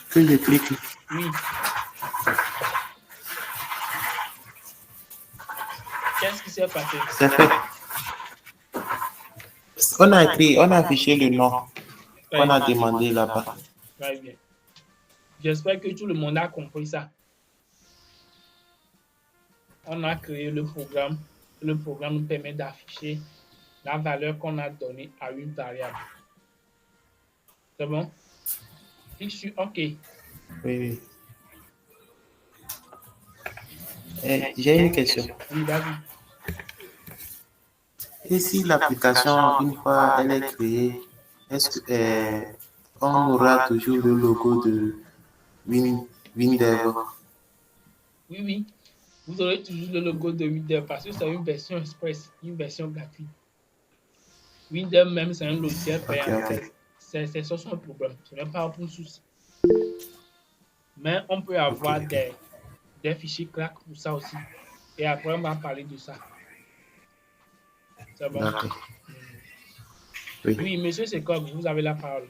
Que je clique. Oui. Qu'est-ce qui s'est passé? C'est fait. On a affiché le nom qu'on a demandé là-bas. Très bien. J'espère que tout le monde a compris ça. On a créé le programme. Le programme nous permet d'afficher la valeur qu'on a donnée à une variable. C'est bon? Clique sur OK. Oui. J'ai une question. Oui, vas-y. Et si l'application, une fois elle est créée, est-ce que on aura toujours le logo de WinDev? Oui. Vous aurez toujours le logo de WinDev parce que c'est une version express, une version gratuite. WinDev même, c'est un logiciel payant. Ok. C'est ça son problème. Ce n'est pas un souci. Mais on peut avoir Ok. des fichiers crack pour ça aussi. Et après, on va parler de ça. C'est bon? D'accord. Oui. Oui, monsieur Sekog, vous avez la parole.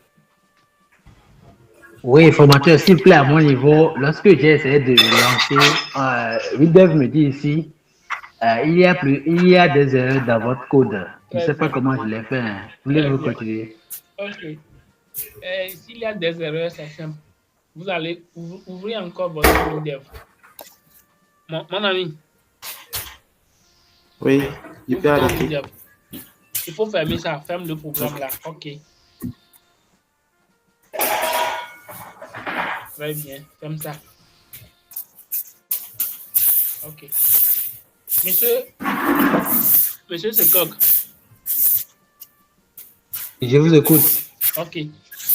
Oui, formateur, s'il vous plaît, à mon niveau, lorsque j'ai essayé de lancer, WinDev me dit ici, il y a des erreurs dans votre code. Je ne sais pas comment je l'ai fait. Hein. Voulez-vous continuer? Ok. S'il y a des erreurs, c'est simple. Vous allez ouvrir encore votre WinDev. Mon ami. Oui, il peut arrêter. WinDev. Il faut fermer ça. Ferme le programme là. Ok. Très bien. Ferme ça. Ok. Monsieur Sekog. Je vous écoute. Ok.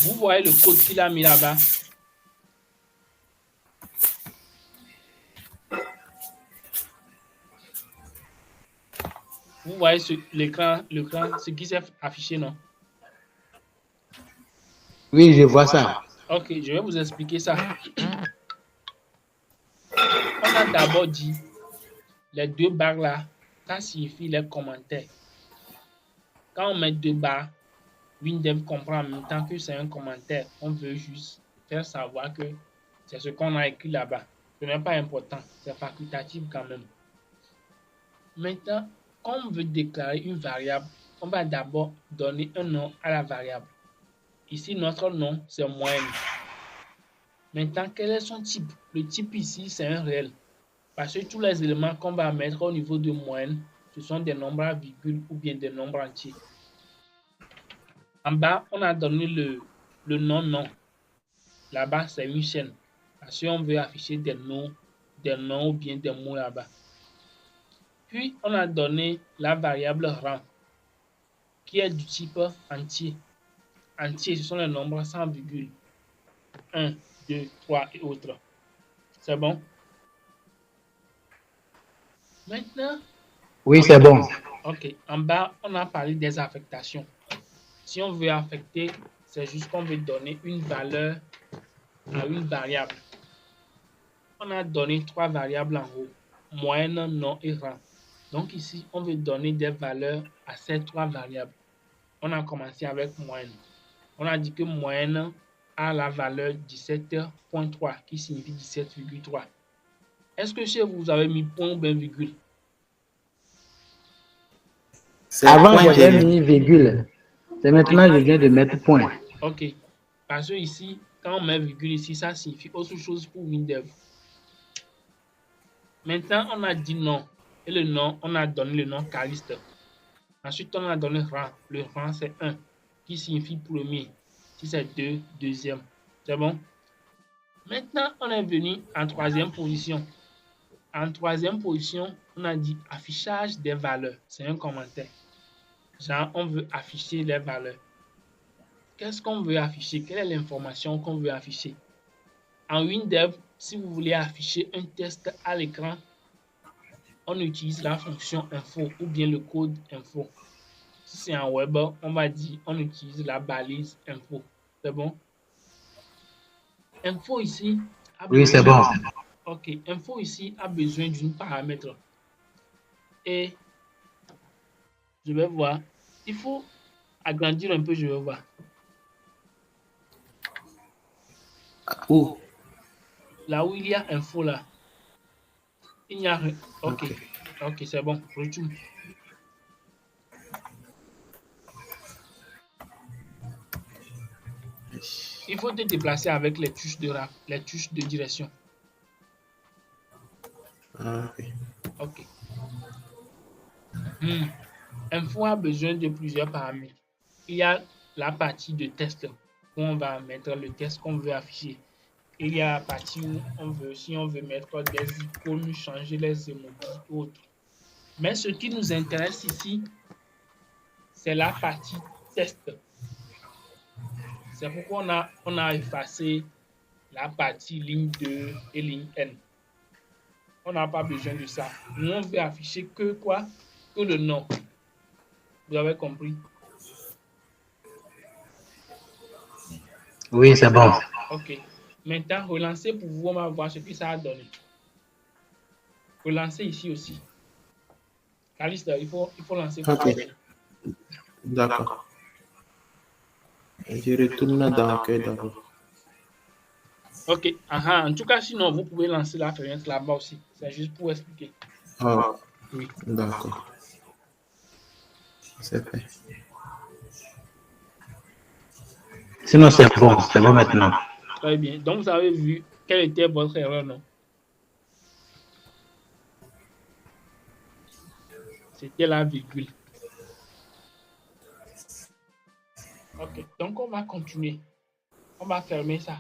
Vous voyez le code qu'il a mis là-bas? Vous voyez l'écran, ce qui s'est affiché, non? Oui, je vois ça. Ok, je vais vous expliquer ça. On a d'abord dit les 2 barres là, ça signifie les commentaires. Quand on met 2 barres, WinDev comprend en même temps que c'est un commentaire. On veut juste faire savoir que c'est ce qu'on a écrit là-bas. Ce n'est pas important, c'est facultatif quand même. Maintenant, quand on veut déclarer une variable, on va d'abord donner un nom à la variable. Ici, notre nom, c'est moyenne. Maintenant, quel est son type? Le type ici, c'est un réel. Parce que tous les éléments qu'on va mettre au niveau de moyenne, ce sont des nombres à virgule ou bien des nombres entiers. En bas, on a donné le nom. Là-bas, c'est une chaîne. Parce qu'on veut afficher des noms ou bien des mots là-bas. Puis, on a donné la variable rang, qui est du type entier. Entier, ce sont les nombres sans virgule. 1, 2, 3 et autres. C'est bon? Maintenant, Oui, c'est bon. ok. En bas, on a parlé des affectations. Si on veut affecter, c'est juste qu'on veut donner une valeur à une variable. On a donné 3 variables en haut. Moyenne, nom et rang. Donc ici, on veut donner des valeurs à ces 3 variables. On a commencé avec moyenne. On a dit que moyenne a la valeur 17.3 qui signifie 17,3. Est-ce que chez vous avez mis point ou bien virgule? Avant, j'avais mis virgule. C'est maintenant je viens de mettre point. Ok. Parce que ici, quand on met virgule ici, ça signifie autre chose pour WinDev. Maintenant, on a dit nom. Et le nom, on a donné le nom Caliste. Ensuite, on a donné rang. Le rang, c'est 1, qui signifie premier. Si c'est 2, deuxième. C'est bon? Maintenant, on est venu en 3e position. En 3e position, on a dit affichage des valeurs. C'est un commentaire. Genre, on veut afficher les valeurs. Qu'est-ce qu'on veut afficher? Quelle est l'information qu'on veut afficher? En WinDev, si vous voulez afficher un texte à l'écran, on utilise la fonction info ou bien le code info. Si c'est en web, on va dire on utilise la balise info. C'est bon? Info ici a Oui, c'est bon. Ok, info ici a besoin d'une paramètre. Et je vais voir. Il faut agrandir un peu, je vais voir. Où? Là où il y a info là, il n'y a rien. Ok, c'est bon. Retourne. Il faut te déplacer avec les touches de direction. Ok. Info a besoin de plusieurs paramètres. Il y a la partie de test où on va mettre le test qu'on veut afficher. il y a la partie où on veut, si on veut mettre des icônes, changer les emojis ou autres. Mais ce qui nous intéresse ici, c'est la partie test. C'est pourquoi on a effacé la partie ligne 2 et ligne N. On n'a pas besoin de ça. Nous, on veut afficher que quoi? Que le nom. Vous avez compris? Oui, c'est bon. OK. Maintenant, relancer pour vous, on va voir ce que ça a donné. Relancer ici aussi. Caliste, il faut lancer. Ok. D'accord. Je retourne dans Cœur d'Or. OK. En tout cas, sinon, vous pouvez lancer la fenêtre là-bas aussi. C'est juste pour expliquer. Ah, Oui. d'accord. C'est fait. Sinon, c'est bon maintenant. Très bien. Donc, vous avez vu quelle était votre erreur, non? C'était la virgule. OK. Donc, on va continuer. On va fermer ça.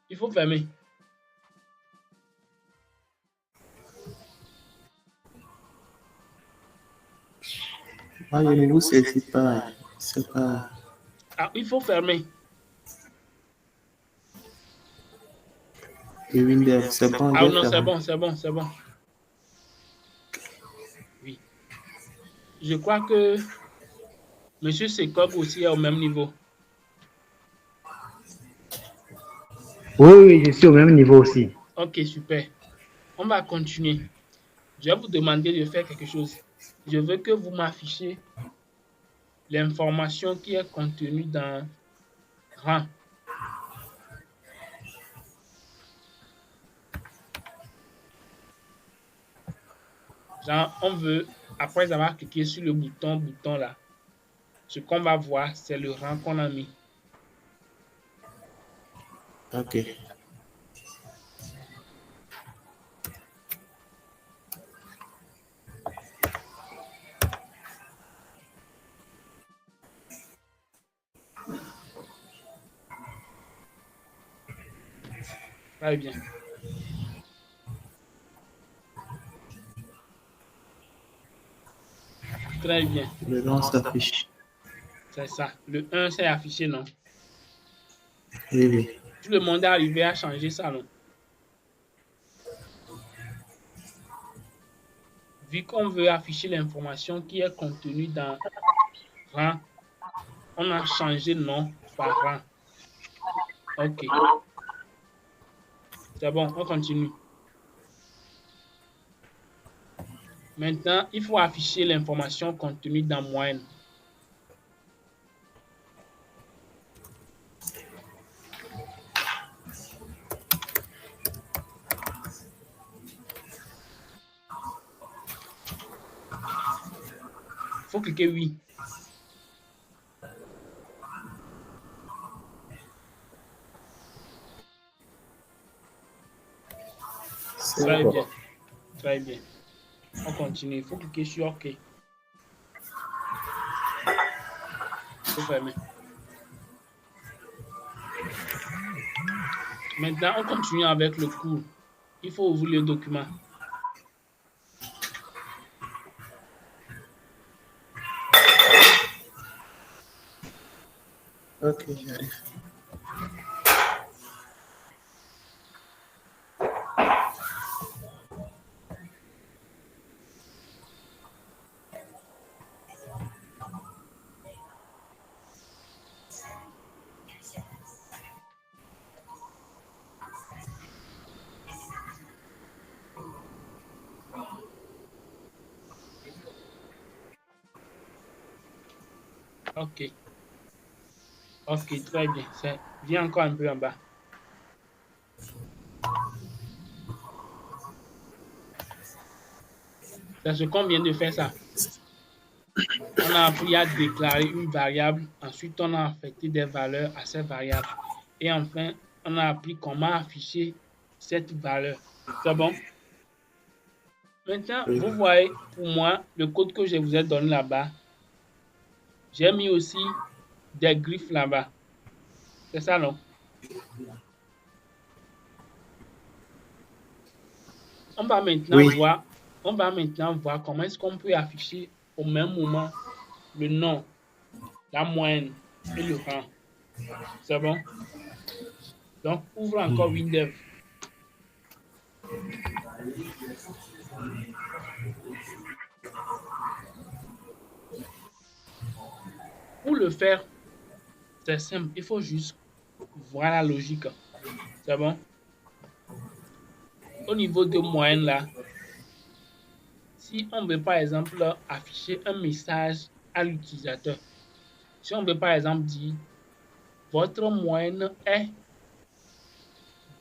Il faut fermer. Moi, je ne vous saisis pas. C'est pas. Ah, il faut fermer. Le Windows, c'est bon. Ah j'ai non, fermé. c'est bon. Oui. Je crois que Monsieur Secob aussi est au même niveau. Oui, je suis au même niveau aussi. OK, super. On va continuer. Je vais vous demander de faire quelque chose. Je veux que vous m'affichiez l'information qui est contenue dans rang. Genre, on veut, après avoir cliqué sur le bouton là, ce qu'on va voir, c'est le rang qu'on a mis. Ok. Très bien. Très bien. Le nom s'affiche. C'est ça. Le 1, c'est affiché, non? Oui, oui. Tout le monde est arrivé à changer ça, non? Vu qu'on veut afficher l'information qui est contenue dans rang, on a changé nom par rang. OK. C'est bon, on continue. Maintenant, il faut afficher l'information contenue dans moyenne. Il faut cliquer oui. Très bien. Très bien. On continue. Il faut cliquer sur OK. Il faut fermer. Maintenant, on continue avec le cours. Il faut ouvrir le document. Ok, j'arrive. OK. OK, très bien. Viens encore un peu en bas. C'est ce qu'on vient de faire ça. On a appris à déclarer une variable. Ensuite, on a affecté des valeurs à cette variable. Et enfin, on a appris comment afficher cette valeur. C'est bon? Maintenant, vous voyez, pour moi, le code que je vous ai donné là-bas, j'ai mis aussi des griffes là-bas. C'est ça, non? On va maintenant Oui. voir comment est-ce qu'on peut afficher au même moment le nom, la moyenne et le rang. C'est bon? Donc, ouvre encore WinDev. Pour le faire, c'est simple. Il faut juste voir la logique. C'est bon? Au niveau de moyenne là, si on veut par exemple afficher un message à l'utilisateur, si on veut par exemple dire votre moyenne est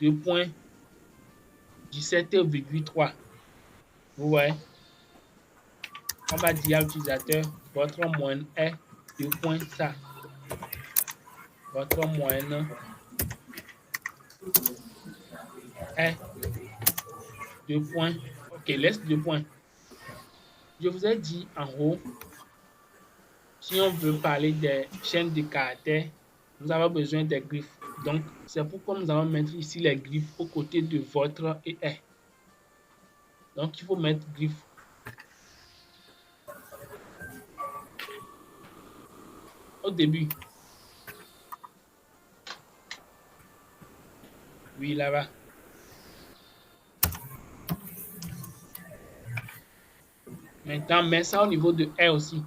2.17,3, vous voyez, on va dire à l'utilisateur votre moyenne est 2 points ça. Votre moyenne est 2 points. Ok, laisse 2 points. Je vous ai dit en haut, si on veut parler des chaînes de caractères, nous avons besoin des griffes. Donc, c'est pourquoi nous allons mettre ici les griffes aux côtés de votre et est. Donc, il faut mettre griffes. Au début. Oui, là-bas. Maintenant, mets ça au niveau de est aussi.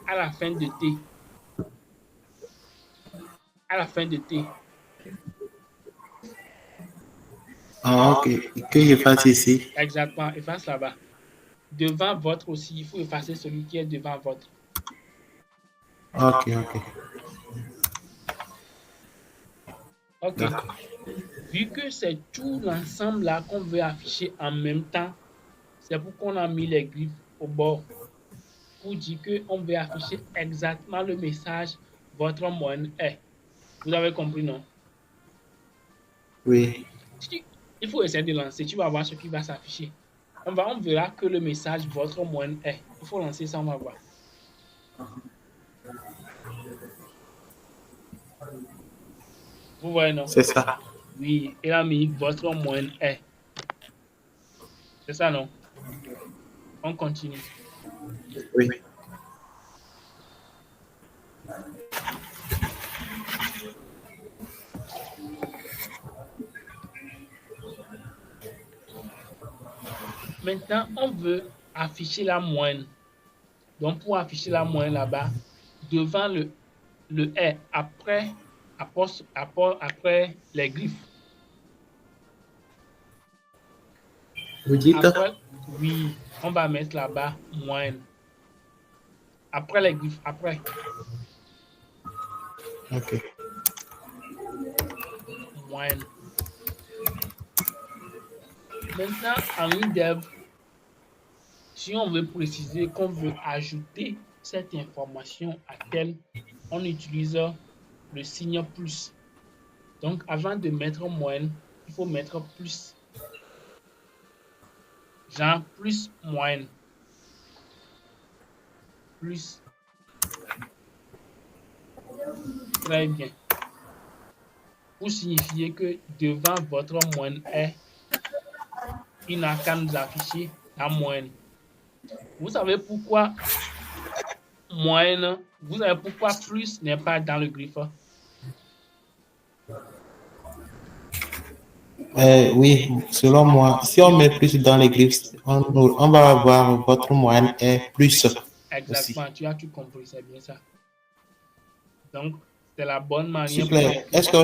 À la fin de T. À la fin de T. Ah, ok. Que je fasse ici. Exactement, efface là-bas. Devant votre aussi, il faut effacer celui qui est devant votre. Ok, ok. Ok. D'accord. Vu que c'est tout l'ensemble là qu'on veut afficher en même temps, c'est pourquoi on a mis les griffes au bord. Pour dire qu'on veut afficher exactement le message votre moyenne est. Vous avez compris, non? Oui. Il faut essayer de lancer. Tu vas voir ce qui va s'afficher. On verra que le message votre moyenne est. Il faut lancer ça, on va voir. Vous voyez, non? C'est ça. Oui, il a mis votre moyenne est. C'est ça, non? On continue. Oui. Maintenant, on veut afficher la moyenne. Donc, pour afficher la moyenne là-bas, devant le est, après les griffes. Vous dites? Après, oui, on va mettre là-bas moyenne. Après les griffes, après. Ok. Moyenne. Maintenant, en WinDev, si on veut préciser qu'on veut ajouter cette information à telle, on utilise le signe plus. Donc, avant de mettre moyenne, il faut mettre plus. Genre plus moyenne. Plus. Très bien. Pour signifier que devant votre moyenne est, il n'a qu'à nous afficher la moyenne. Vous savez pourquoi moyenne, vous savez pourquoi plus n'est pas dans le griffe? Oui, selon moi, si on met plus dans les griffes, on va avoir votre moyenne est plus. Exactement, tu as tout compris, c'est bien ça. Donc, c'est la bonne manière. S'il vous plaît, est-ce que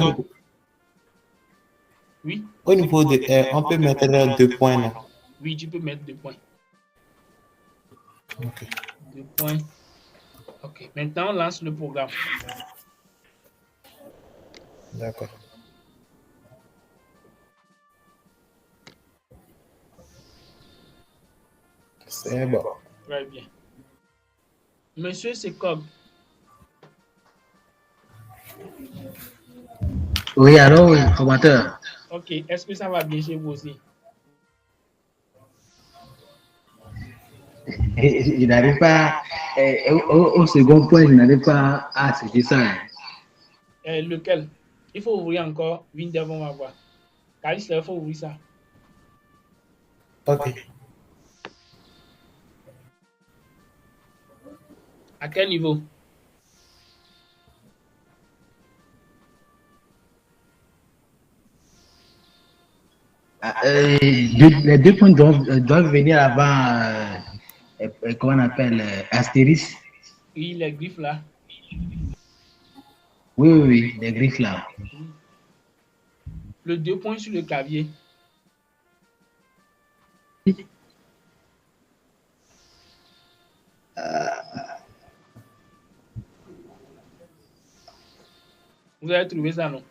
oui, au niveau de on peut mettre 2 points là? Oui, tu peux mettre 2 points. Ok. 2 points. Ok, maintenant on lance le programme. D'accord. C'est bon. Très bien. Monsieur Sekog. Oui, alors, oui, formateur. Ok, est-ce que ça va bien chez vous aussi? Je n'arrive pas, au second point, je n'arrive pas à citer ça. Hein. Lequel? Il faut ouvrir encore Windows, on va voir. Calice, il faut ouvrir ça. Ok. À quel niveau? Les 2 points doivent venir avant, comment on appelle, astérisque. Oui, les griffes là. Oui, les griffes là. Oui. Le 2 points sur le clavier. Vous avez trouvé ça, non?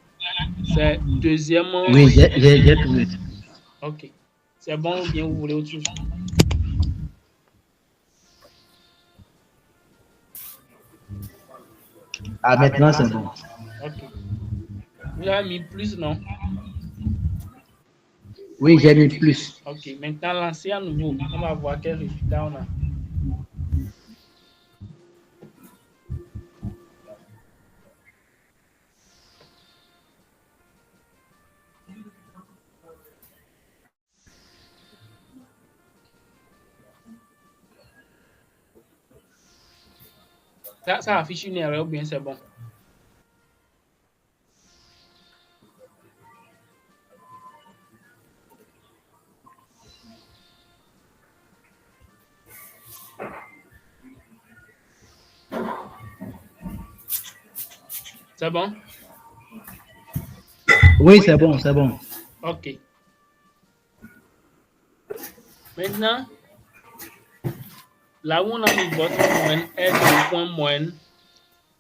C'est deuxièmement. Oui, j'ai trouvé. Ok. C'est bon ou bien vous voulez autre chose? Ah, maintenant c'est bon. Ok. Vous avez mis plus, non? Oui, j'ai mis plus. Ok. Maintenant, lancez à nouveau. On va voir quel résultat on a. Ça affiche une erreur ou bien c'est bon? C'est bon? Oui, c'est bon, c'est bon. Ok. Maintenant, là où on a mis votre moyenne, est le point moyenne,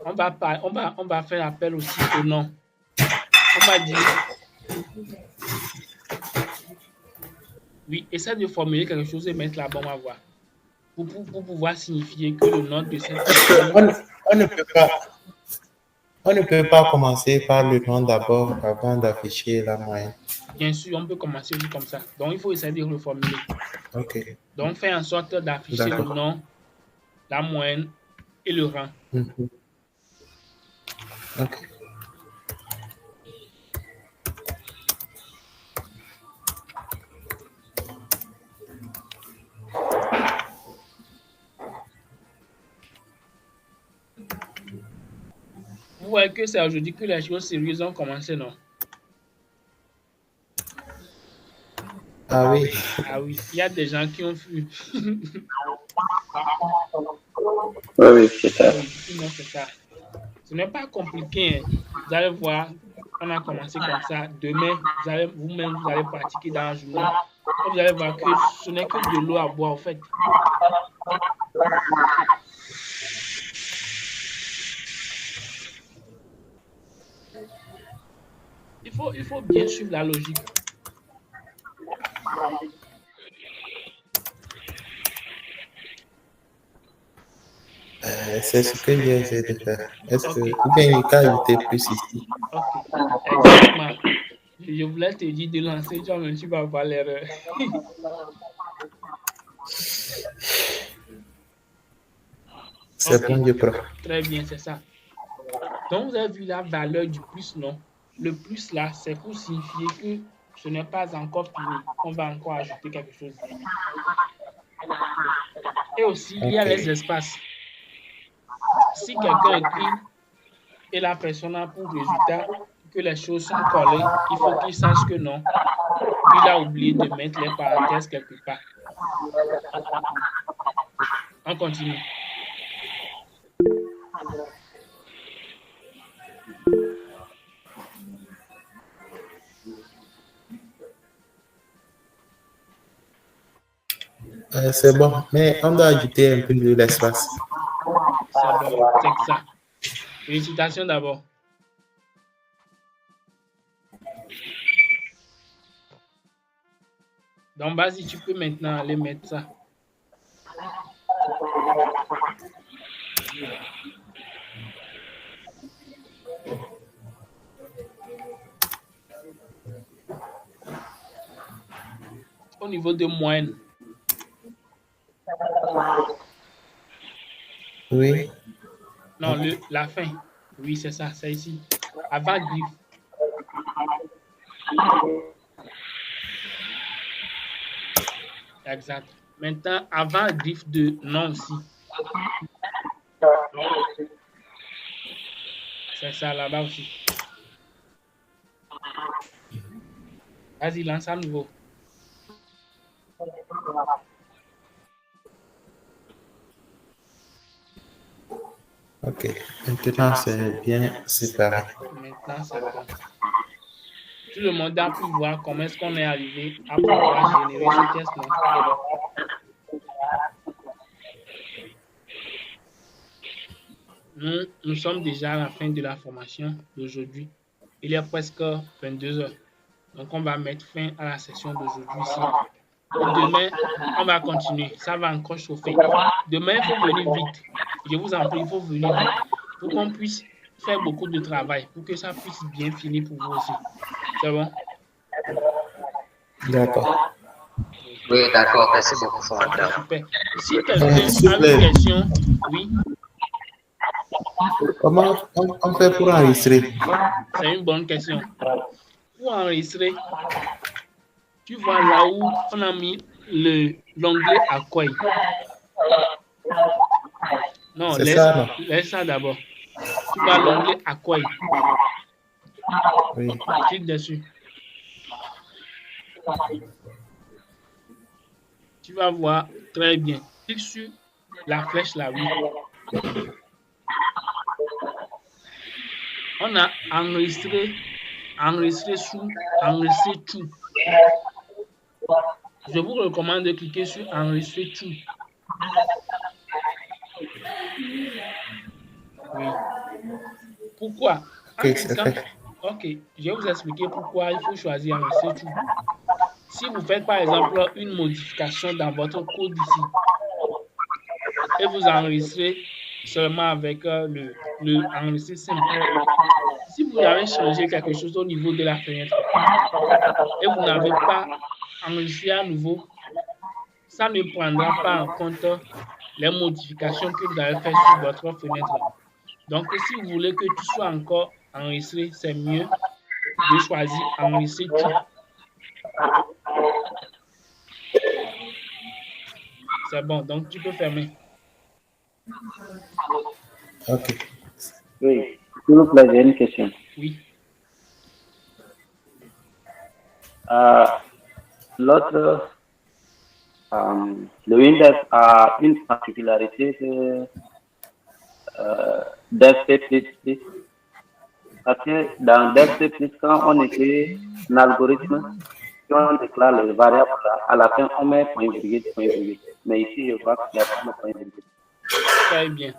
on va faire appel aussi au nom. On va dire, oui, essaie de formuler quelque chose et mettre là-bas, on va voir. Pour pouvoir signifier que le nom de cette personne. On ne peut pas commencer par le nom d'abord avant d'afficher la moyenne. Bien sûr, on peut commencer aussi comme ça. Donc, il faut essayer de reformuler. Ok. Donc, faire en sorte d'afficher le nom, la moyenne et le rang. Ok. Vous voyez que c'est aujourd'hui que les choses sérieuses ont commencé, non? Ah oui. Ah oui, il y a des gens qui ont fui. Oui, c'est ça. Oui, sinon c'est ça. Ce n'est pas compliqué. Hein. Vous allez voir, on a commencé comme ça. Demain, vous-même, vous allez pratiquer dans la journée. Et vous allez voir que ce n'est que de l'eau à boire, en fait. Il faut bien suivre la logique. C'est ce que j'ai essayé de faire. Est-ce que, ou bien il faut ajouter plus ici? Ok, exactement. Je voulais te dire de lancer, toi-même, tu vas voir l'erreur. C'est bon, je prends. Très bien, c'est ça. Donc, vous avez vu la valeur du plus, non? Le plus là, c'est pour signifier que ce n'est pas encore fini. On va encore ajouter quelque chose. Et aussi, il y a les espaces. Si quelqu'un écrit et la personne a pour résultat que les choses sont collées, il faut qu'il sache que non, il a oublié de mettre les parenthèses quelque part. On continue. C'est bon, mais on doit ajouter un peu de l'espace. C'est bon, c'est ça. Félicitations d'abord. Donc, vas-y, tu peux maintenant aller mettre ça. Au niveau de moyenne, Oui. Non, la fin. Oui, c'est ça, c'est ici. Avant griffe. Exact. Maintenant, avant griffe de non aussi. C'est ça là-bas aussi. Vas-y, lance à nouveau. Ok. Maintenant, c'est bien séparé. Maintenant, c'est bon. Tout le monde a pu voir comment est-ce qu'on est arrivé à pouvoir générer ce test-là. Nous sommes déjà à la fin de la formation d'aujourd'hui. Il est presque 22 heures. Donc, on va mettre fin à la session d'aujourd'hui ici. Demain, on va continuer. Ça va encore chauffer. Demain, il faut venir vite. Je vous en prie, il faut venir vite pour qu'on puisse faire beaucoup de travail, pour que ça puisse bien finir pour vous aussi. C'est bon? D'accord. Oui, d'accord. Merci beaucoup, formateur. Super. Si quelqu'un a une question, oui. Comment on fait pour enregistrer? C'est une bonne question. Pour enregistrer, tu vois là où on a mis l'onglet accueil. Non, C'est ça, non? laisse ça d'abord. Tu vois l'onglet accueil. Oui. Clique dessus. Tu vas voir très bien. Clique sur la flèche là, oui. On a enregistré tout. Je vous recommande de cliquer sur enregistrer tout. Oui. Pourquoi? Ok, c'est fait. Ok, je vais vous expliquer pourquoi il faut choisir enregistrer tout. Si vous faites par exemple une modification dans votre code ici et vous enregistrez seulement avec le enregistrer simple. Si vous avez changé quelque chose au niveau de la fenêtre et vous n'avez pas enregistré à nouveau, ça ne prendra pas en compte les modifications que vous avez faites sur votre fenêtre. Donc, si vous voulez que tout soit encore enregistré, c'est mieux de choisir enregistrer tout. C'est bon, donc tu peux fermer. Ok. Oui, s'il vous plaît, j'ai une question. Oui. L'autre, le Windows a une particularité d'FP++. Parce que dans DFP++, quand on écrit un algorithme, si on déclare les variables, à la fin, on met point virgule, point virgule. Mais ici, je vois qu'il n'y a pas de point virgule. Très bien.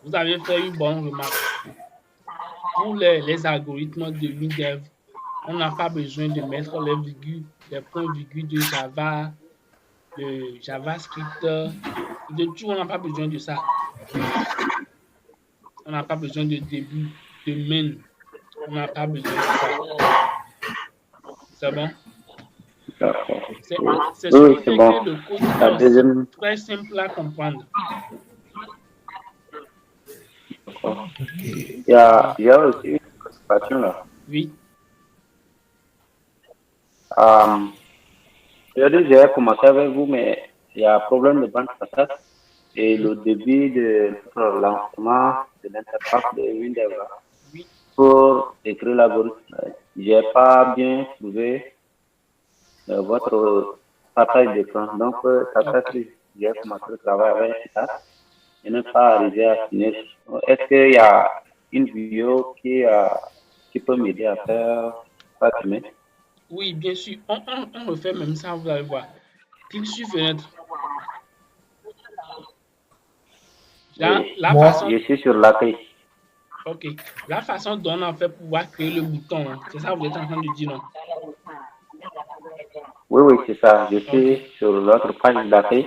Vous avez fait une bonne remarque. Pour les algorithmes de MIDEV, on n'a pas besoin de mettre les virgules, les points virgules de Java, de JavaScript, de tout, on n'a pas besoin de ça. On n'a pas besoin de début, de main. On n'a pas besoin de ça. C'est bon? C'est ce qui fait que le code est très simple à comprendre. Il y a aussi une question là. Oui. J'ai commencé avec vous, mais il y a un problème de bande passage et le début de notre lancement de l'interface de Windows. Oui. Pour écrire l'algorithme, je n'ai pas bien trouvé votre partage d'écran. Donc, ça fait que j'ai commencé le travail avec ça. Je n'ai pas arrivé à finir. Est-ce qu'il y a une vidéo qui peut m'aider à faire ça demain? Oui, bien sûr. On refait même ça, vous allez voir. Clique sur fenêtre. Moi, je suis sur l'accueil. Ok. La façon dont on a fait pour pouvoir créer le bouton, hein, c'est ça que vous êtes en train de dire, non? Oui, c'est ça. Je suis sur l'autre page d'accueil.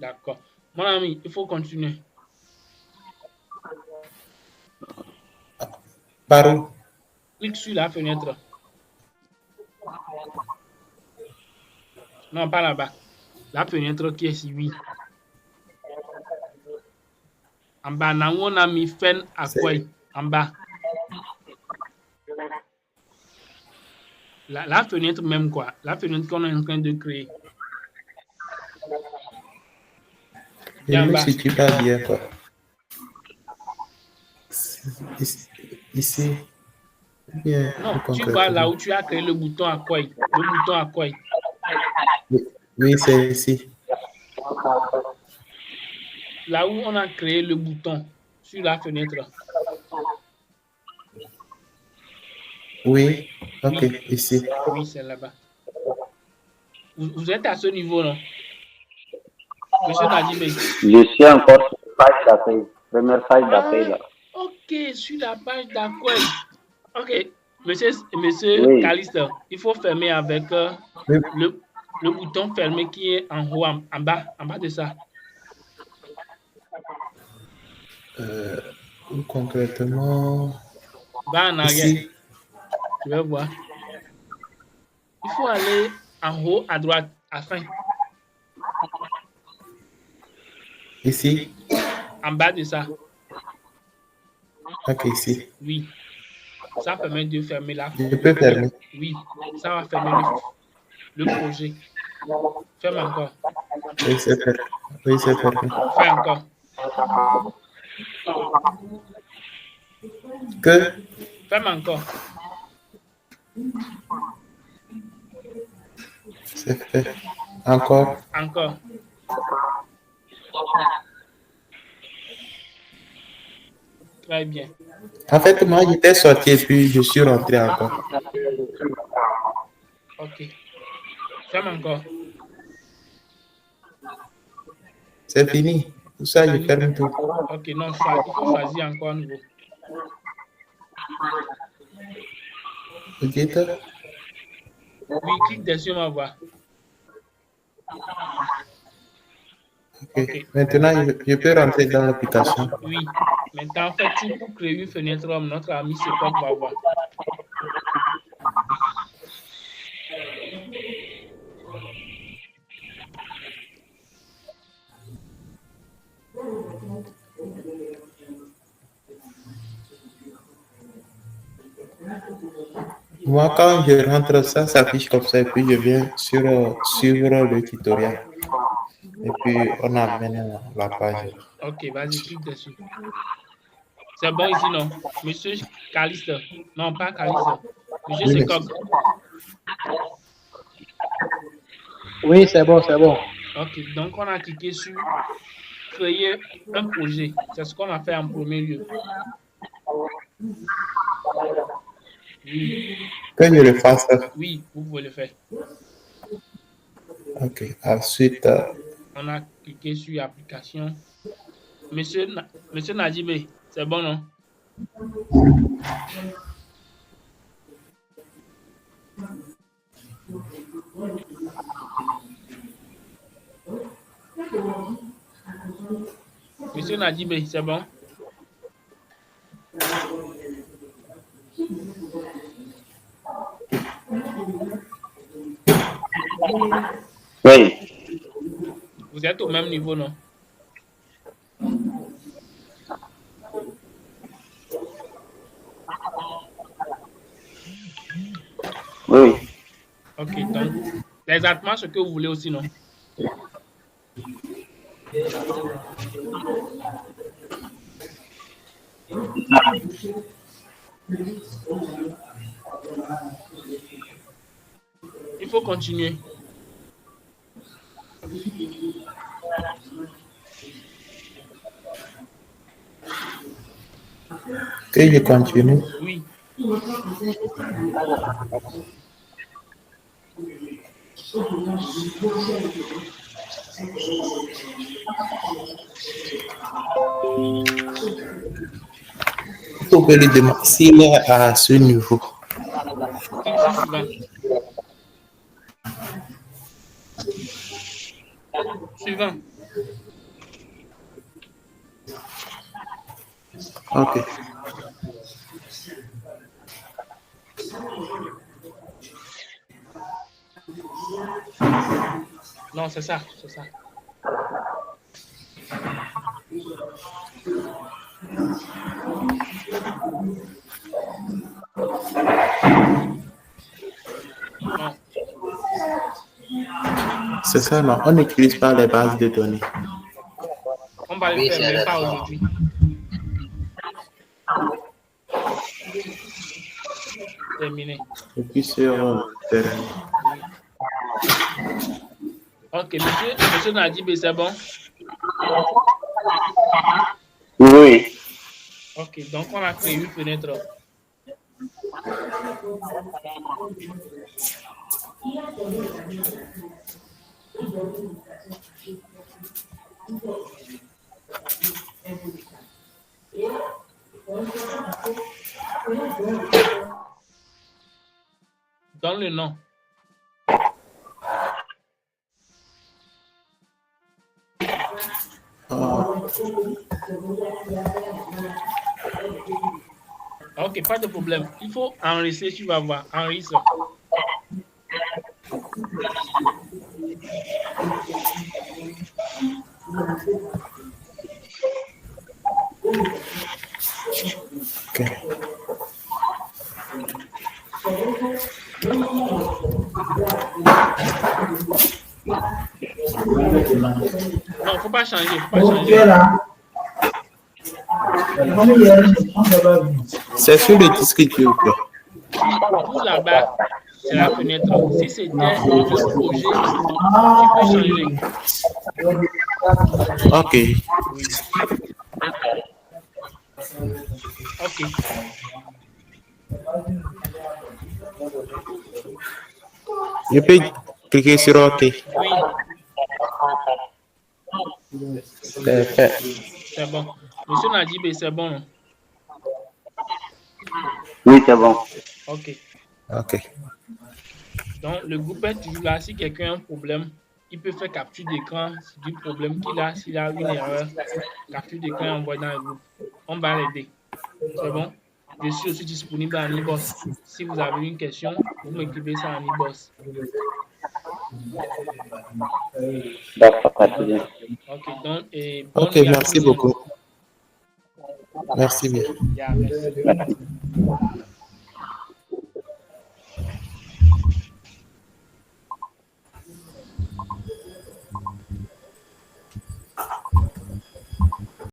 D'accord. Mon ami, il faut continuer. Par où? Clique sur la fenêtre. Non, pas là-bas. La fenêtre qui est ici, oui. En bas, on a mis fen à quoi? En bas. La fenêtre même quoi. La fenêtre qu'on est en train de créer. Je ne me situe pas bien, quoi. Ici. Bien, non, tu vois là où tu as créé le bouton à quoi? Le bouton à quoi? Oui, c'est ici. Là où on a créé le bouton sur la fenêtre. Oui, ok, oui. Ici. Oui, c'est là-bas. Vous êtes à ce niveau, non? Monsieur Nadjibé. Je suis encore sur la page d'accueil. Première page d'accueil là. Ok, sur la page d'accueil. Ok, monsieur Oui. Caliste, il faut fermer avec le bouton fermé qui est en haut, en bas de ça. Concrètement. Va en arrière. Ici. Tu vas voir. Il faut aller en haut à droite, afin. Ici. En bas de ça. Ok, ici. Oui. Ça permet de fermer la. Je peux fermer. Oui, ça va fermer le projet. Ferme encore. Oui, c'est fermé. Oui, c'est fermé. Fais encore. Que? Ferme encore. C'est fait. Encore. Encore. Très bien. En fait, moi, j'étais sorti et puis je suis rentré encore. Ok. Ferme encore. C'est fini. Tout ça, je ferme tout. Ok, non, il faut choisir encore à nouveau. Vous dites? Oui, clique dessus, on va voir. Ok. Maintenant, je peux rentrer dans l'application. Oui. Maintenant, en fait, tu peux créer une fenêtre, notre ami Sepok va voir. Moi, quand je rentre, ça s'affiche comme ça et puis je viens suivre le tutoriel. Et puis, on amène la page. Ok, vas-y, clique dessus. C'est bon ici, non? Monsieur Caliste. Non, pas Caliste. Monsieur Oui, Sekok. Oui, c'est bon, c'est bon. Ok, donc on a cliqué sur créer un projet. C'est ce qu'on a fait en premier lieu. Oui. Que je le fasse. Oui, vous pouvez le faire. Ok. Ensuite, on a cliqué sur application. Monsieur Nadjibé, c'est bon, non? Monsieur Nadjibé, c'est bon? Oui. Vous êtes au même niveau, non? Oui. Ok, donc, c'est exactement ce que vous voulez aussi, non? Il faut continuer. que je continue. Oui. Vous pouvez lui demander s'il est à ce niveau. Clique sur suivant. Suivant. Ok. Non, c'est ça, c'est ça. Non. C'est ça, non? On n'utilise pas les bases de données. On va le Oui, faire, c'est mais pas d'accord. aujourd'hui. Terminé. Et puis sur terrain. Ok, monsieur Nadib, c'est bon? Oui. Ok, donc on a créé une fenêtre. Donne le nom. Ok, pas de problème. Il faut enregistrer, tu vas voir. Enregistre. Ok. Non, faut pas changer. Faut pas changer. C'est sur le disque dur. Tout là-bas, c'est la fenêtre. Si c'était un projet, tu peux changer. Ok. Ok. Je peux cliquer sur OK. Oui, C'est fait. c'est bon. Monsieur Nadib, c'est bon. Non? Oui, c'est bon. Ok. Ok. Donc, le groupe est toujours là. Si quelqu'un a un problème, il peut faire capture d'écran du problème qu'il a. S'il a une erreur, capture d'écran et envoyer dans le groupe. On va l'aider. C'est bon? Je suis aussi disponible à Nibos. Si vous avez une question, vous m'écrivez ça à Nibos. D'accord, pas de bien. Ok, donc, et bonne Ok, nuit à merci tout le monde. beaucoup. Merci bien. Yeah, merci.